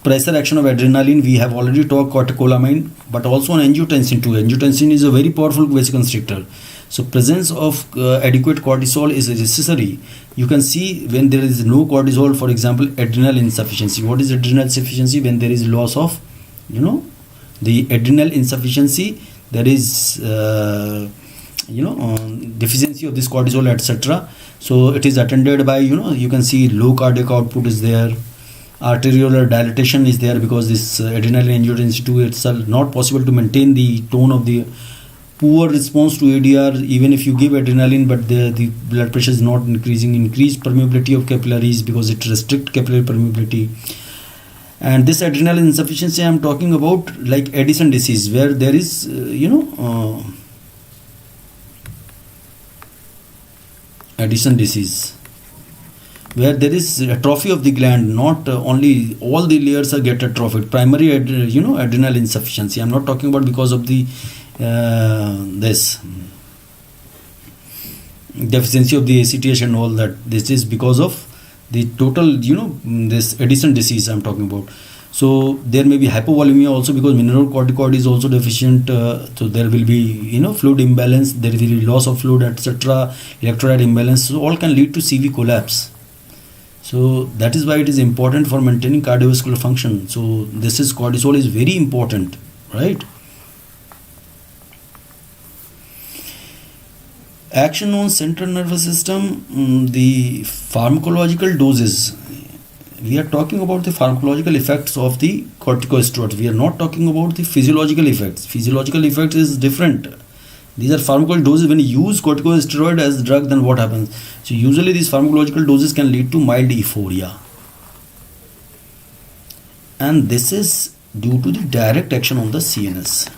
pressure action of adrenaline. We have already talked corticolamine, but also on angiotensin too. Angiotensin is a very powerful vasoconstrictor. So presence of adequate cortisol is necessary. You can see when there is no cortisol, for example, adrenal insufficiency. What is adrenal insufficiency? When there is loss of, the adrenal insufficiency, there is, deficiency of this cortisol, etc. So it is attended by, you can see low cardiac output is there. Arteriolar dilatation is there, because this adrenal angiotensin 2 itself not possible to maintain the tone of the poor response to ADR, even if you give adrenaline, but the blood pressure is not increasing. Increased permeability of capillaries, because it restricts capillary permeability. And this adrenal insufficiency I am talking about, like Addison disease, where there is Addison disease, where there is atrophy of the gland, not only all the layers are get atrophied. Primary adrenal insufficiency. I am not talking about because of the this deficiency of the ACTH and all that. This is because of the total this Addison disease I am talking about. So there may be hypovolemia also, because mineralocorticoid is also deficient. So there will be fluid imbalance, there will be loss of fluid, etc. Electrolyte imbalance. So all can lead to CV collapse. So that is why it is important for maintaining cardiovascular function. So this is cortisol is very important, right? Action on central nervous system, the pharmacological doses. We are talking about the pharmacological effects of the corticosteroids. We are not talking about the physiological effects. Physiological effects is different. These are pharmacological doses. When you use corticosteroid as a drug, then what happens? So usually these pharmacological doses can lead to mild euphoria. And this is due to the direct action on the CNS.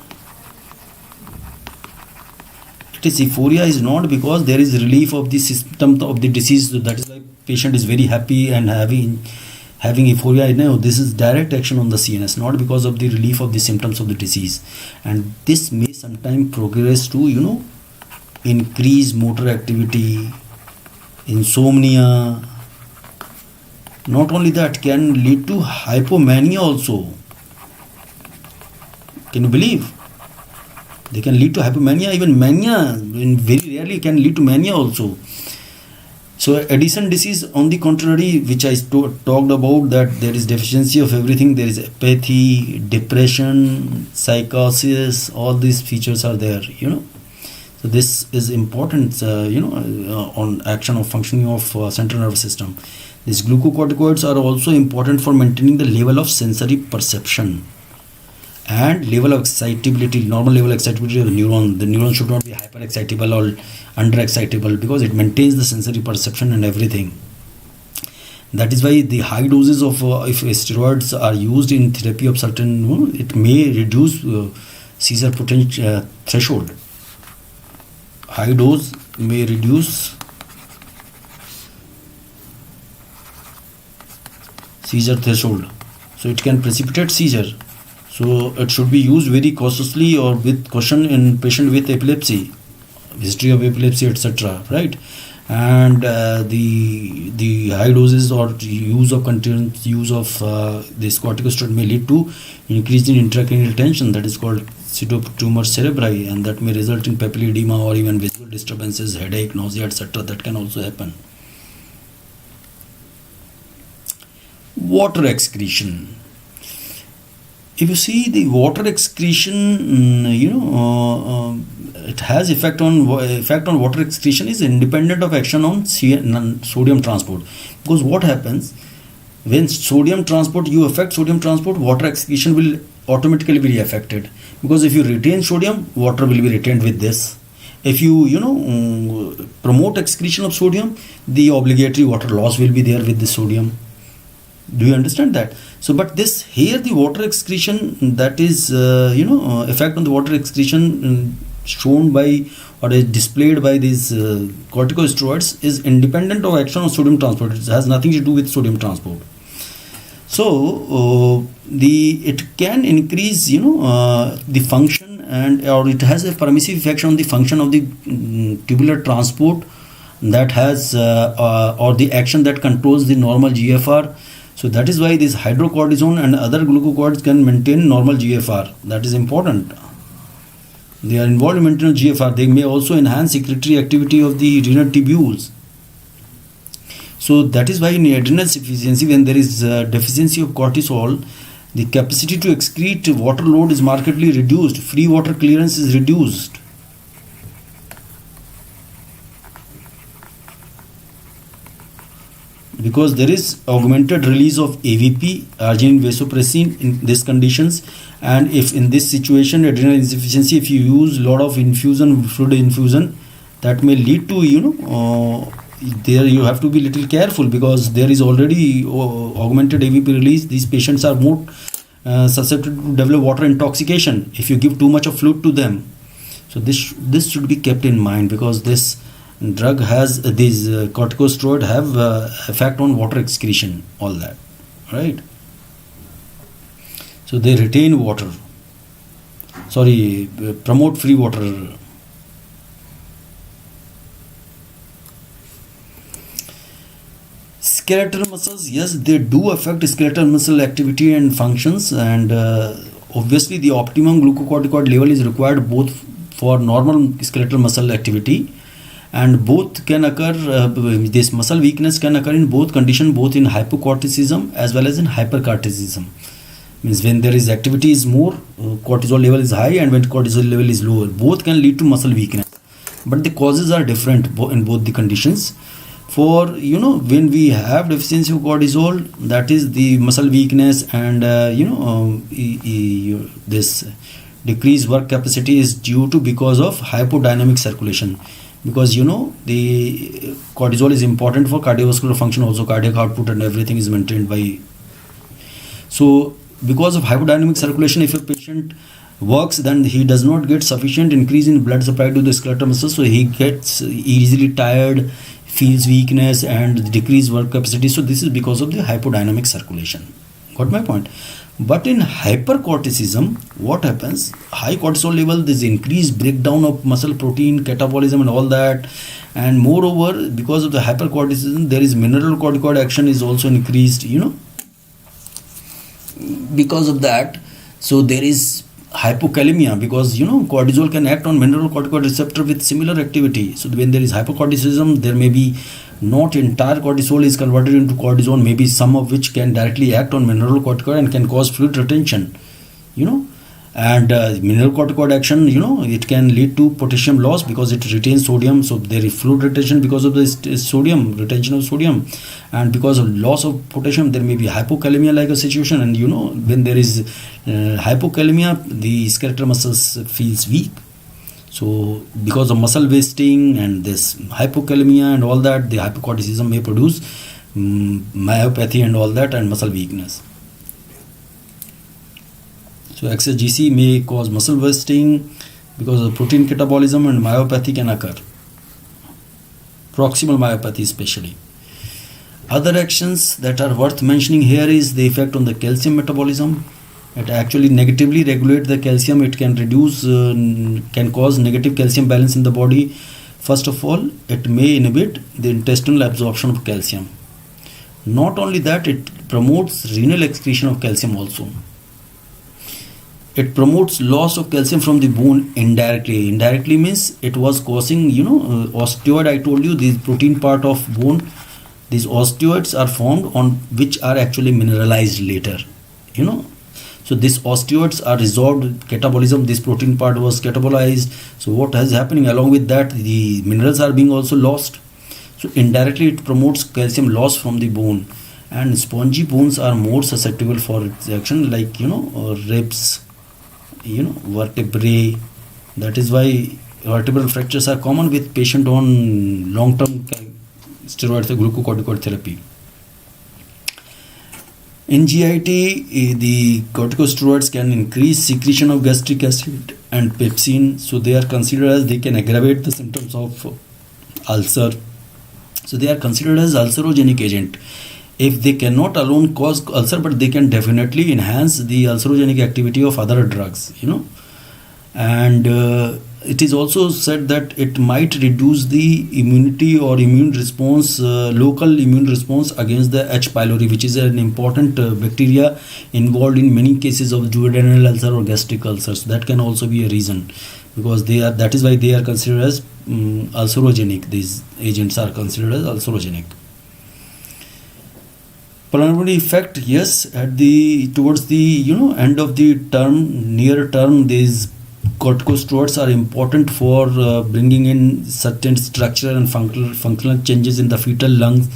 This euphoria is not because there is relief of the symptom of the disease. So that is why patient is very happy and having euphoria. No, this is direct action on the CNS, not because of the relief of the symptoms of the disease. And this may sometimes progress to increase motor activity, insomnia. Not only that, can lead to hypomania also. Can you believe? They can lead to hypomania, even mania, very rarely can lead to mania also. So Addison disease, on the contrary, which I talked about, that there is deficiency of everything. There is apathy, depression, psychosis, all these features are there, So this is important, on action of functioning of central nervous system. These glucocorticoids are also important for maintaining the level of sensory perception. and level of excitability, normal level of excitability of the neuron should not be hyper excitable or under excitable, because it maintains the sensory perception and everything. That is why the high doses of if steroids are used in therapy of certain, it may reduce seizure potential threshold. High dose may reduce seizure threshold, so it can precipitate seizure. So it should be used very cautiously or with caution in patient with epilepsy, history of epilepsy, etc. Right? And the high doses or use of continuous use of this corticosteroid may lead to increase in intracranial tension, that is called pseudotumor cerebri, and that may result in papillary edema or even visual disturbances, headache, nausea, etc. That can also happen. Water excretion. If you see the water excretion, it has effect on water excretion is independent of action on sodium transport. Because what happens when sodium transport, you affect sodium transport, water excretion will automatically be affected. Because if you retain sodium, water will be retained with this. If you promote excretion of sodium, the obligatory water loss will be there with the sodium. Do you understand that? So, but this here the water excretion, that is effect on the water excretion shown by or is displayed by these corticosteroids is independent of action on sodium transport. It has nothing to do with sodium transport. So it can increase the function or it has a permissive effect on the function of the tubular transport that has or the action that controls the normal GFR. So that is why this hydrocortisone and other glucocorticoids can maintain normal GFR. That is important. They are involved in maintenance GFR. They may also enhance secretory activity of the renal tubules. So that is why in adrenal insufficiency, when there is deficiency of cortisol, the capacity to excrete water load is markedly reduced. Free water clearance is reduced. Because there is augmented release of AVP, arginine vasopressin, in these conditions. And if in this situation adrenal insufficiency, if you use a lot of fluid infusion, that may lead to there you have to be little careful, because there is already augmented AVP release. These patients are more susceptible to develop water intoxication if you give too much of fluid to them. So this should be kept in mind, because this drug has these corticosteroid have effect on water excretion, all that, right? So they retain water, promote free water. Skeletal muscles, yes, they do affect skeletal muscle activity and functions, and obviously the optimum glucocorticoid level is required both for normal skeletal muscle activity, and both can occur, this muscle weakness can occur in both conditions, both in hypocorticism as well as in hypercorticism. Means when there is activity is more, cortisol level is high, and when cortisol level is lower, both can lead to muscle weakness. But the causes are different in both the conditions. For when we have deficiency of cortisol, that is the muscle weakness, and this decreased work capacity is due to because of hypodynamic circulation. Because the cortisol is important for cardiovascular function, also cardiac output and everything is maintained by. So because of hypodynamic circulation, if a patient works, then he does not get sufficient increase in blood supply to the skeletal muscles, so he gets easily tired, feels weakness and decreased work capacity. So this is because of the hypodynamic circulation. Got my point? But in hypercorticism, what happens? High cortisol level, this increased breakdown of muscle protein, catabolism and all that. And moreover, because of the hypercorticism, there is mineral corticoid action is also increased, because of that. So there is hypokalemia, because cortisol can act on mineral corticoid receptor with similar activity. So when there is hypocorticism, there may be not entire cortisol is converted into cortisone, maybe some of which can directly act on mineral corticoid and can cause fluid retention, and mineral corticoid action, it can lead to potassium loss because it retains sodium. So there is fluid retention because of this sodium, retention of sodium, and because of loss of potassium, there may be hypokalemia like a situation. And when there is Hypokalemia, the skeletal muscles feels weak. So because of muscle wasting and this hypokalemia and all that, the hypocorticism may produce myopathy and all that, and muscle weakness. So excess GC may cause muscle wasting because of protein catabolism, and myopathy can occur. Proximal myopathy especially. Other actions that are worth mentioning here is the effect on the calcium metabolism. It actually negatively regulates the calcium. It can reduce, can cause negative calcium balance in the body. First of all, it may inhibit the intestinal absorption of calcium. Not only that, it promotes renal excretion of calcium also. It promotes loss of calcium from the bone indirectly. Indirectly means it was causing, osteoid. I told you, the protein part of bone. These osteoids are formed on which are actually mineralized later. So these osteoids are resolved catabolism. This protein part was catabolized. So what is happening along with that? The minerals are being also lost. So indirectly it promotes calcium loss from the bone. And spongy bones are more susceptible for its action, like ribs, vertebrae. That is why vertebral fractures are common with patient on long-term steroids, glucocorticoid therapy. In GIT, the corticosteroids can increase secretion of gastric acid and pepsin, so they are considered as, they can aggravate the symptoms of ulcer. So they are considered as ulcerogenic agent. If they cannot alone cause ulcer, but they can definitely enhance the ulcerogenic activity of other drugs, and it is also said that it might reduce the immunity or immune response, local immune response against the H. pylori, which is an important bacteria involved in many cases of duodenal ulcer or gastric ulcers. That can also be a reason, because that is why they are considered as ulcerogenic. These agents are considered as ulcerogenic. Pulmonary effect, yes, towards the end of the term, near term, these corticosteroids are important for bringing in certain structural and functional changes in the fetal lungs.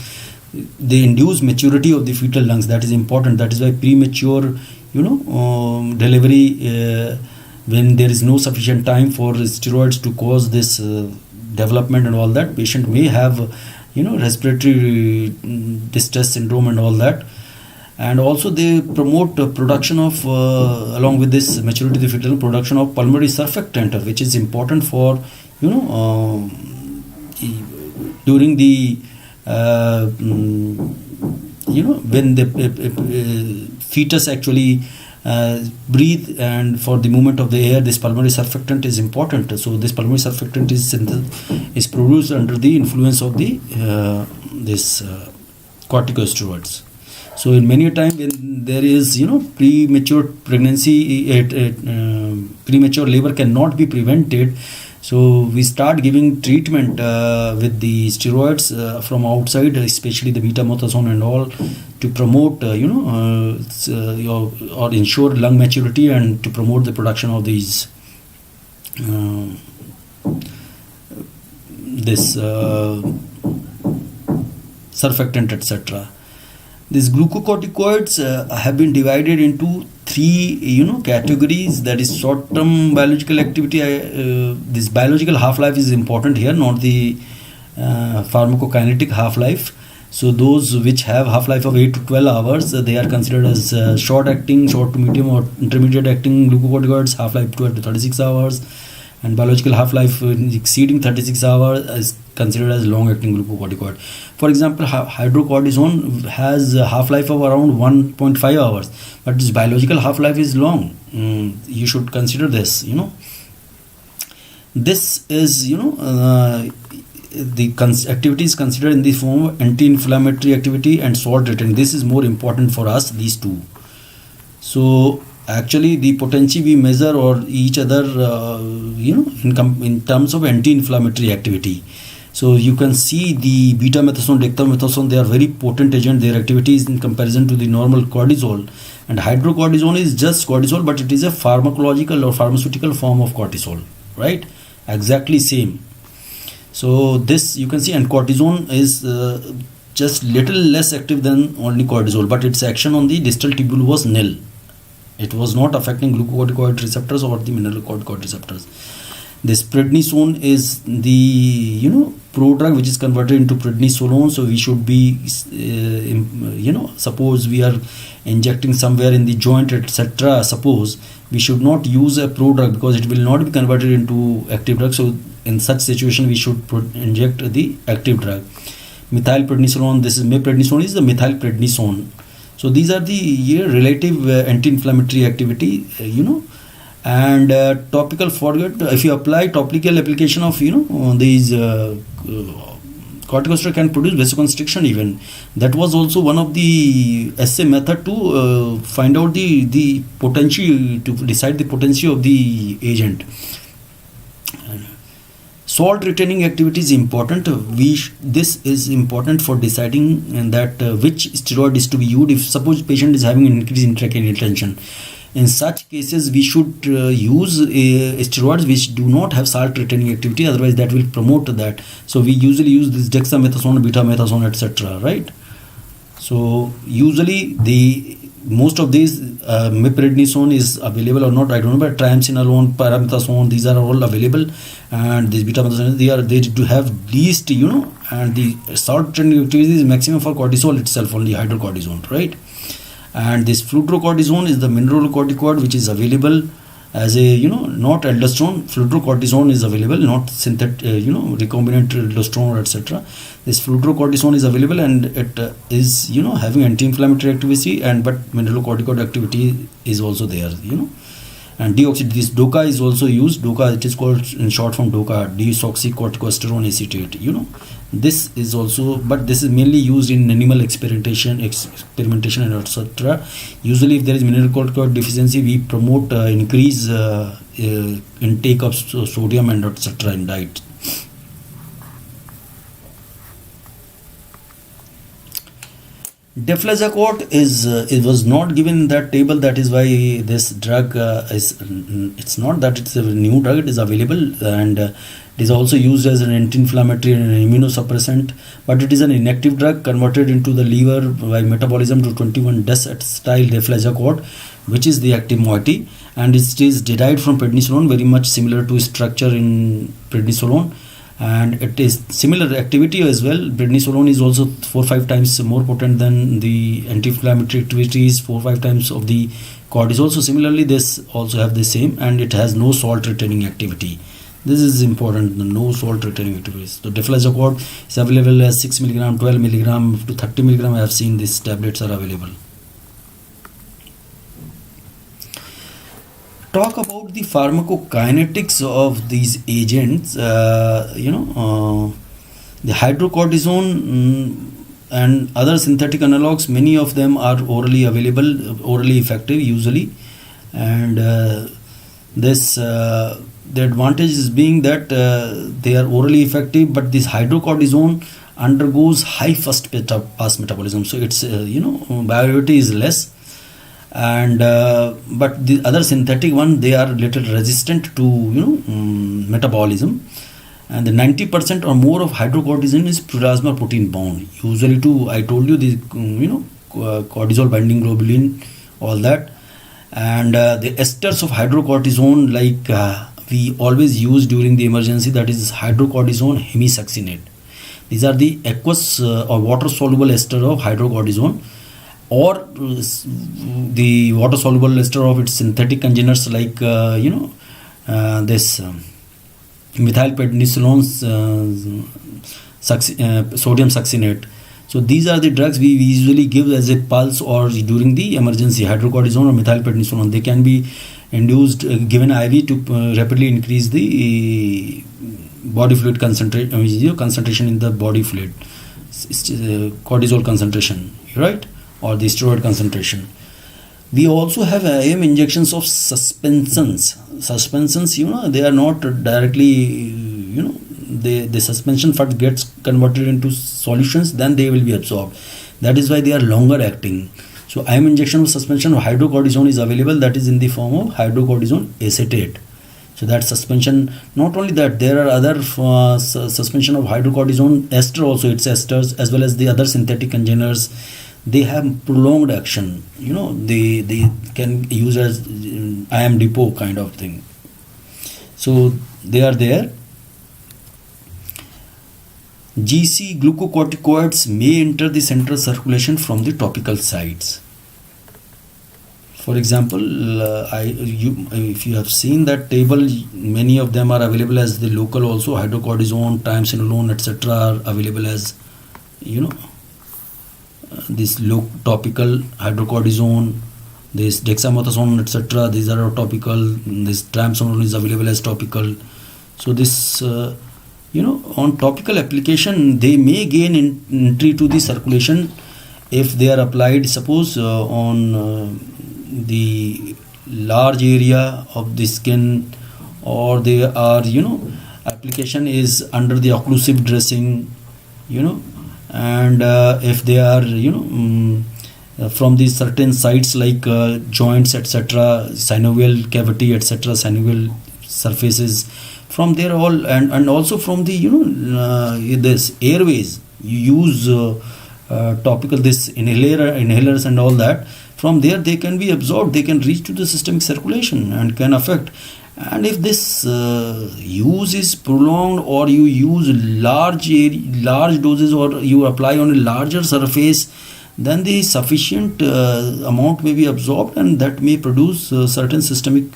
They induce maturity of the fetal lungs. That is important. That is why premature delivery, when there is no sufficient time for steroids to cause this development and all that, patient may have respiratory distress syndrome and all that. And also they promote production of, along with this maturity of the fetal, production of pulmonary surfactant, which is important for, during the, when the fetus actually breathe, and for the movement of the air, this pulmonary surfactant is important. So this pulmonary surfactant is produced under the influence of the corticosteroids. So in many times when there is premature pregnancy, premature labor cannot be prevented. So we start giving treatment with the steroids from outside, especially the beta-methazone and all, to promote or ensure lung maturity and to promote the production of these surfactant, etc. These glucocorticoids have been divided into three categories. That is short-term biological activity. This biological half-life is important here, not the pharmacokinetic half-life. So those which have half-life of 8 to 12 hours, they are considered as short-acting, short to medium or intermediate-acting glucocorticoids, half-life 12 to 36 hours. And biological half-life exceeding 36 hours is considered as long-acting glucocorticoid. For example, hydrocortisone has a half-life of around 1.5 hours, but its biological half-life is long. You should consider this. This is the activity is considered in the form of anti-inflammatory activity and salt retention. This is more important for us, these two. So actually the potency we measure or each other in terms of anti-inflammatory activity. So you can see the beta-methazone, dexamethasone, they are very potent agent. Their activity is in comparison to the normal cortisol, and hydrocortisone is just cortisol, but it is a pharmacological or pharmaceutical form of cortisol, right? Exactly same. So this you can see, and cortisone is just little less active than only cortisol, but its action on the distal tubule was nil. It was not affecting glucocorticoid receptors or the mineralocorticoid receptors. This prednisone is the prodrug which is converted into prednisolone. So we should be suppose we are injecting somewhere in the joint, etc. Suppose we should not use a prodrug because it will not be converted into active drug. So in such situation we should inject the active drug. Methylprednisolone, this is meprednisone, is the methylprednisone. So these are the relative anti-inflammatory activity, and topical forget. If you apply topical application of these corticosteroid can produce vasoconstriction even. That was also one of the assay method to find out the potential, to decide the potency of the agent. Salt retaining activity is important. This is important for deciding that which steroid is to be used. If suppose patient is having an increase in intracranial retention, in such cases we should use steroids which do not have salt retaining activity, otherwise that will promote that. So we usually use this dexamethasone, betamethasone, etc. right? So usually most of these meprednisone is available or not, I don't know, but triamcinolone, paramethasone, these are all available, and these betamethasone, they do have least, and the salt retaining activity is maximum for cortisol itself, only hydrocortisone, right? And this fludrocortisone is the mineralocorticoid which is available as a not aldosterone. Fludrocortisone is available, not synthetic recombinant aldosterone, etc. This fludrocortisone is available, and it is having anti-inflammatory activity, but mineralocorticoid activity is also there, and this DOCA is also used. DOCA, it is called in short form DOCA, deoxycorticosterone acetate. This is also, but this is mainly used in animal experimentation and etc. Usually if there is mineralocorticoid deficiency, we promote increase intake of sodium and etc. in diet. Deflazacort it was not given in that table. That is why this drug it's not that it's a new drug. It is available, and it is also used as an anti-inflammatory and an immunosuppressant, but it is an inactive drug converted into the liver by metabolism to 21-deacetyl deflazacort, which is the active moiety, and it is derived from prednisolone, very much similar to structure in prednisolone, and it is similar activity as well. Prednisolone is also 4-5 times more potent than the anti-inflammatory activities, 4-5 times of the cortisol. So similarly this also have the same, and it has no salt retaining activity. This is important, the no salt retaining activities. So deflazacort is available as 6 mg, 12 mg to 30 mg. I have seen these tablets are available. Talk about the pharmacokinetics of these agents. The hydrocortisone and other synthetic analogs, many of them are orally available, orally effective usually, and the advantage is being that they are orally effective, but this hydrocortisone undergoes high first pass metabolism, so its bioavailability is less, and but the other synthetic one, they are little resistant to metabolism, and the 90% or more of hydrocortisone is plasma protein bound, usually to, I told you, the cortisol binding globulin, all that, and the esters of hydrocortisone, like we always use during the emergency, that is hydrocortisone hemisuccinate. These are the aqueous or water soluble ester of hydrocortisone, or the water soluble ester of its synthetic congeners, like this methylprednisolone sodium succinate. So these are the drugs we usually give as a pulse or during the emergency. Hydrocortisone or methylprednisolone, they can be induced, given IV to rapidly increase the body fluid concentration in the body fluid, cortisol concentration, right, or the steroid concentration. We also have AIIM injections of suspensions. They are not directly, the suspension first gets converted into solutions, then they will be absorbed. That is why they are longer acting. So AIIM injection of suspension of hydrocortisone is available, that is in the form of hydrocortisone acetate. So that suspension, not only that, there are other suspension of hydrocortisone ester also, its esters, as well as the other synthetic congeners, they have prolonged action. They can use as IM depot kind of thing. So they are there. GC glucocorticoids may enter the central circulation from the topical sites. For example, if you have seen that table, many of them are available as the local also. Hydrocortisone, triamcinolone, etc. are available as, this topical hydrocortisone, this dexamethasone, etc. These are topical. This triamcinolone is available as topical. So this, on topical application, they may gain entry to the circulation if they are applied, suppose on the large area of the skin, or they are, application is under the occlusive dressing, and if they are, from the certain sites like joints, etc., synovial cavity, etc., synovial surfaces, from there all, and also from the this airways, you use topical this inhalers and all that. From there they can be absorbed, they can reach to the systemic circulation and can affect. And if this use is prolonged, or you use large doses, or you apply on a larger surface, then the sufficient amount may be absorbed, and that may produce certain systemic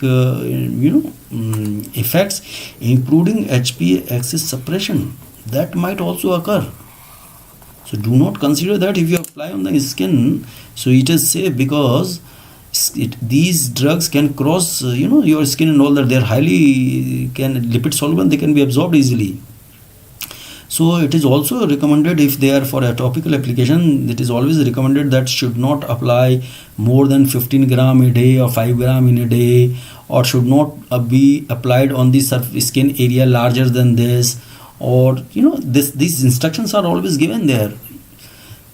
effects, including HPA axis suppression. That might also occur. So do not consider that if you apply on the skin, so it is safe, because these drugs can cross your skin and all that. They are highly lipid soluble, they can be absorbed easily. So it is also recommended, if they are for a topical application, it is always recommended that should not apply more than 15 gram a day or 5 gram in a day, or should not be applied on the skin area larger than this, or these instructions are always given there.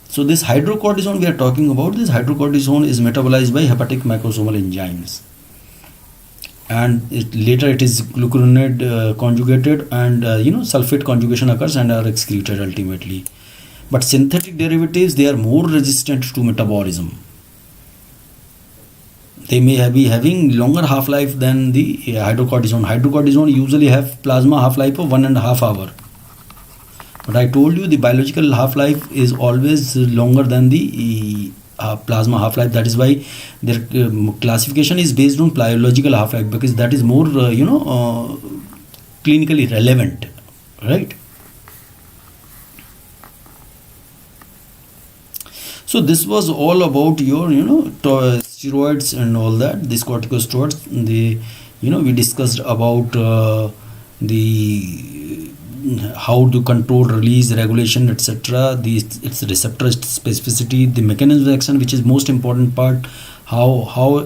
So this hydrocortisone we are talking about, this hydrocortisone is metabolized by hepatic macrosomal enzymes, and later it is glucuronide conjugated, and sulfate conjugation occurs and are excreted ultimately. But synthetic derivatives, they are more resistant to metabolism. They may be having longer half-life than the hydrocortisone. Hydrocortisone usually have plasma half-life of 1.5 hours. But I told you the biological half-life is always longer than the plasma half-life. That is why their classification is based on biological half-life, because that is more clinically relevant, right? So this was all about your steroids and all that. These corticosteroids, we discussed about the how to control release, regulation, etc., its receptor specificity, the mechanism of action, which is most important part, how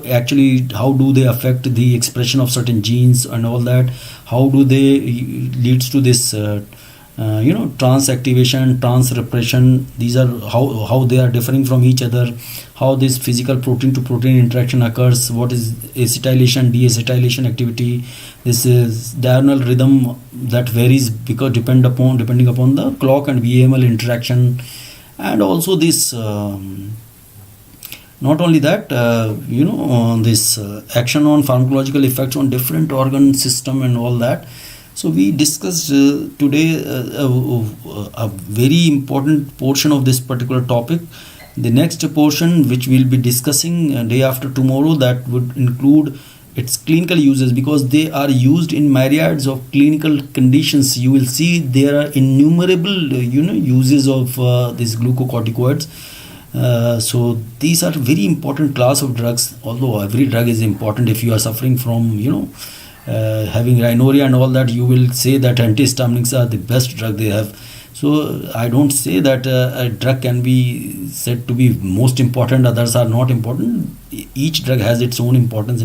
do they affect the expression of certain genes and all that, how do they leads to this trans activation, trans repression. These are how they are differing from each other, how this physical protein to protein interaction occurs, what is acetylation, deacetylation activity. This is diurnal rhythm that varies because depending upon the clock and VML interaction. And also this not only that, this action on pharmacological effects on different organ system and all that. So we discussed today a very important portion of this particular topic. The next portion, which we'll be discussing day after tomorrow, that would include its clinical uses, because they are used in myriads of clinical conditions. You will see there are innumerable uses of these glucocorticoids. So these are very important class of drugs, although every drug is important. If you are suffering from having rhinorrhea and all that, you will say that antihistaminics are the best drug they have. So I don't say that a drug can be said to be most important, others are not important. Each drug has its own importance,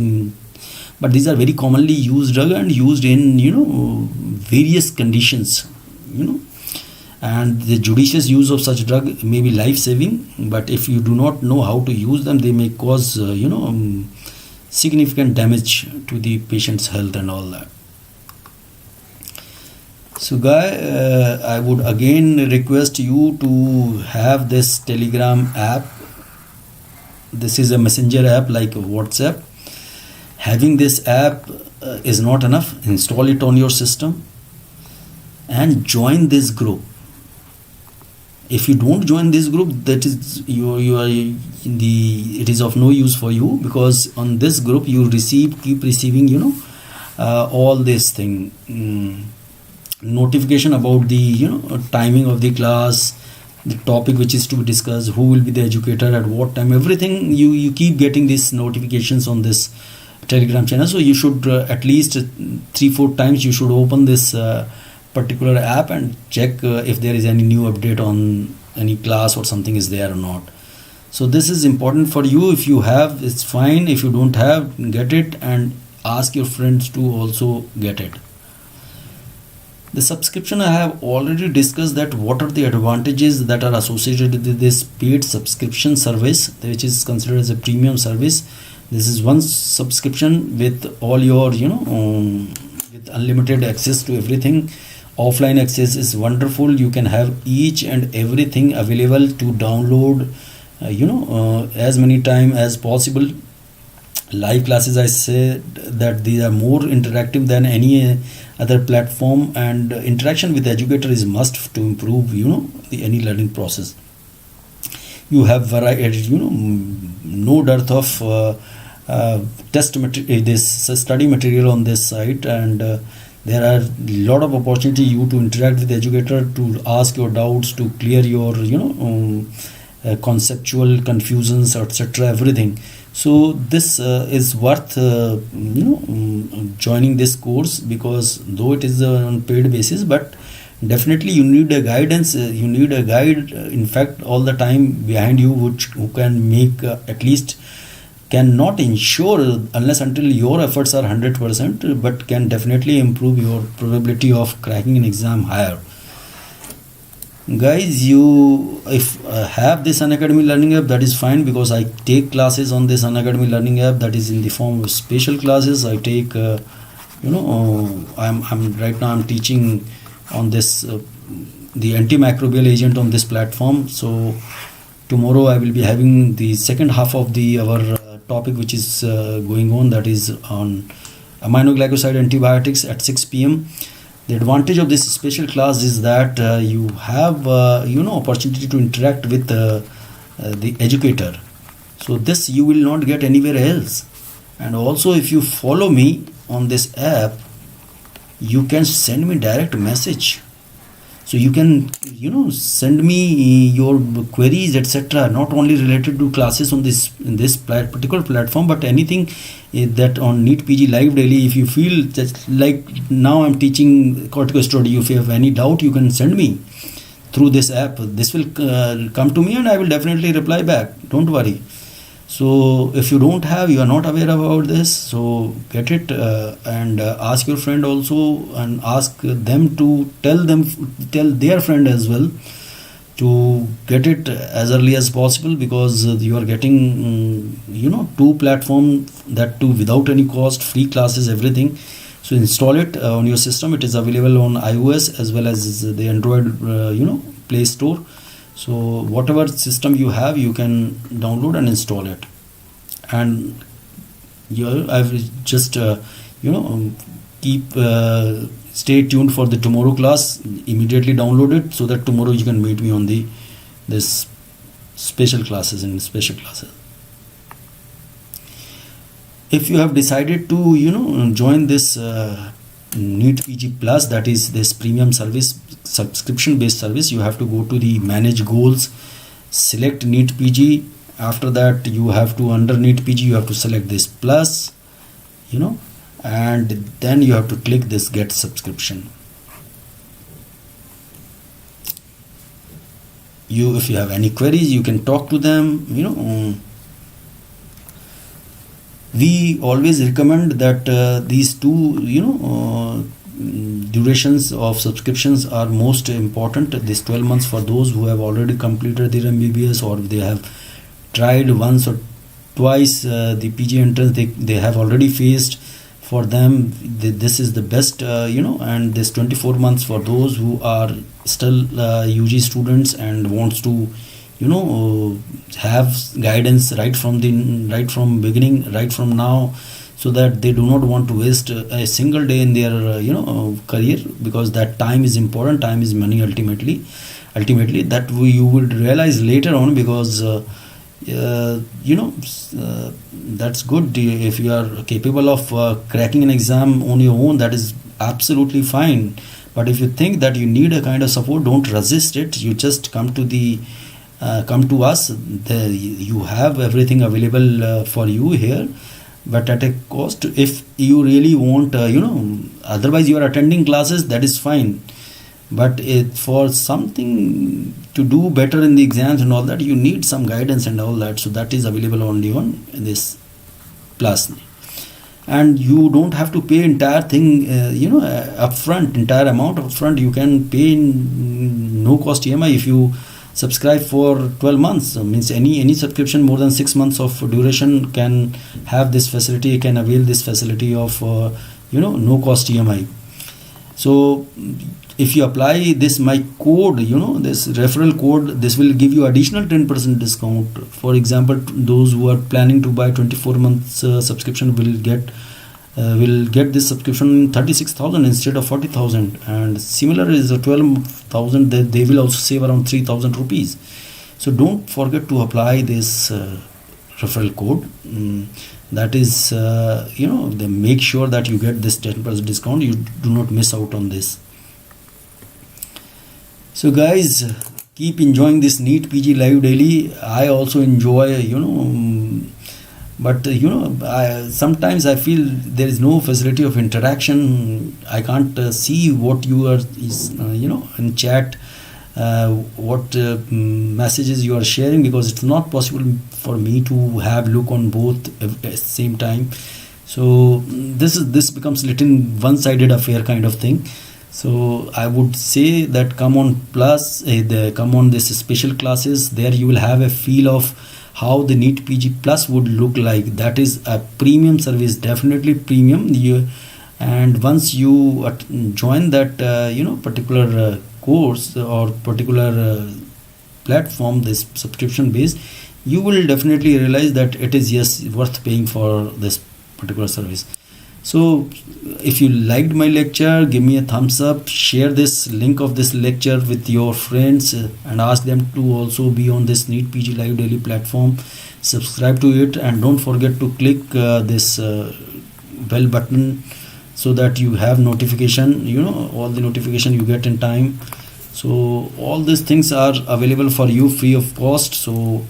but these are very commonly used drug and used in various conditions, and the judicious use of such drug may be life-saving, but if you do not know how to use them, they may cause significant damage to the patient's health and all that. So I would again request you to have this Telegram app this is a messenger app like WhatsApp. Having this app is not enough. Install it on your system and join this group. If you don't join this group, that is you are in the, it is of no use for you, because on this group you keep receiving all this thing, notification about the timing of the class, the topic which is to be discussed, who will be the educator at what time, everything. You keep getting these notifications on this Telegram channel. So you should at least 3-4 times you should open this particular app and check if there is any new update on any class or something is there or not. So this is important for you. If you have, it's fine. If you don't have, get it and ask your friends to also get it. The subscription, I have already discussed that what are the advantages that are associated with this paid subscription service, which is considered as a premium service. This is one subscription with all your with unlimited access to everything. Offline access is wonderful. You can have each and everything available to download as many time as possible. Live classes, I said that these are more interactive than any other platform, and interaction with the educator is must to improve any learning process. You have variety, no dearth of this study material on this site, and there are a lot of opportunity you to interact with the educator, to ask your doubts, to clear your conceptual confusions, etc., everything. So this is worth joining this course, because though it is on paid basis, but definitely you need a guidance, you need a guide, in fact all the time behind you, who can make at least, cannot ensure unless until your efforts are 100%, but can definitely improve your probability of cracking an exam higher. Guys, you if have this Unacademy learning app, that is fine, because I take classes on this Unacademy learning app, that is in the form of special classes. I take I'm right now I'm teaching on this the antimicrobial agent on this platform. So tomorrow I will be having the second half of our topic which is going on, that is on aminoglycoside antibiotics at 6 p.m. The advantage of this special class is that you have opportunity to interact with the educator. So this you will not get anywhere else. And also, if you follow me on this app, you can send me direct message. So you can send me your queries, etc., not only related to classes on this particular platform, but anything that on NEET PG Live Daily. If you feel that, like now I'm teaching corticosteroids, if you have any doubt, you can send me through this app. This will come to me and I will definitely reply back. Don't worry. So if you don't have, you are not aware about this, so get it and ask your friend also, and ask them to tell their friend as well to get it as early as possible, because you are getting 2 platforms, that too without any cost, free classes, everything. So install it on your system. It is available on iOS as well as the Android Play Store. So whatever system you have, you can download and install it. And I've just keep stay tuned for the tomorrow class. Immediately download it, so that tomorrow you can meet me on this special classes. If you have decided to join this NEET PG Plus, that is this premium service, subscription based service, you have to go to the manage goals, select NEET PG. After that, you have to, under NEET PG, you have to select this plus, and then you have to click this get subscription. If you have any queries, you can talk to them. We always recommend that these 2 durations of subscriptions are most important. This 12 months for those who have already completed their MBBS, or they have tried once or twice the PG entrance, they have already faced. For them, this is the best, and this 24 months for those who are still UG students and wants to have guidance right from beginning, right from now, so that they do not want to waste a single day in their career, because that time is important. Time is money ultimately. That you would realize later on, because that's good. If you are capable of cracking an exam on your own, that is absolutely fine. But if you think that you need a kind of support, don't resist it. You just come to us. You have everything available for you here, but at a cost. If you really want, otherwise you are attending classes, that is fine. But for something to do better in the exams and all that, you need some guidance and all that. So that is available only on this plus. And you don't have to pay entire thing upfront, entire amount upfront. You can pay in no cost EMI if you subscribe for 12 months. Means any subscription more than 6 months of duration can have this facility, can avail this facility of no cost EMI. So if you apply this my code, this referral code, this will give you additional 10% discount. For example, those who are planning to buy 24 months subscription will get this subscription 36,000 instead of 40,000, and similar is 12,000. They will also save around 3,000 rupees. So don't forget to apply this referral code. That is they make sure that you get this 10% discount. You do not miss out on this. So guys, keep enjoying this NEET PG live daily. I also enjoy, but sometimes I feel there is no facility of interaction. I can't see what you are in chat, what messages you are sharing, because it's not possible for me to have look on both at the same time. So this becomes little one-sided affair kind of thing. So I would say that come on plus, come on this special classes. There you will have a feel of how the NEET PG plus would look like. That is a premium service, definitely premium. And once you join that particular course or particular platform, this subscription base, you will definitely realize that it is worth paying for this particular service. So if you liked my lecture, give me a thumbs up, share this link of this lecture with your friends, and ask them to also be on this NEET PG live daily platform. Subscribe to it, and don't forget to click this bell button, so that you have notification, all the notification you get in time. So all these things are available for you free of cost. So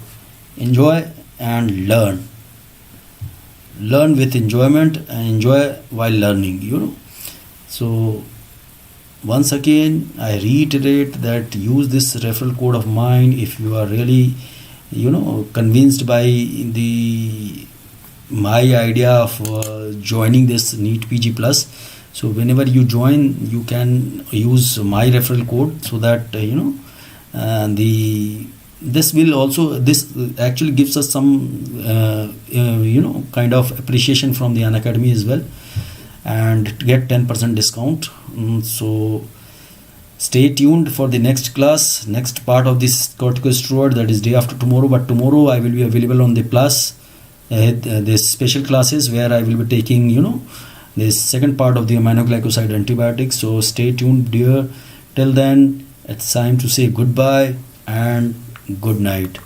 enjoy and learn with enjoyment, and enjoy while learning. So once again I reiterate that use this referral code of mine if you are really convinced by my idea of joining this NEET PG plus. So whenever you join, you can use my referral code, so that this actually gives us some kind of appreciation from the Unacademy as well, and get 10% discount. So stay tuned for the next class, next part of this corticosteroid, that is day after tomorrow. But tomorrow I will be available on the plus, this special classes where I will be taking this second part of the aminoglycoside antibiotics. So stay tuned, dear. Till then, it's time to say goodbye and good night.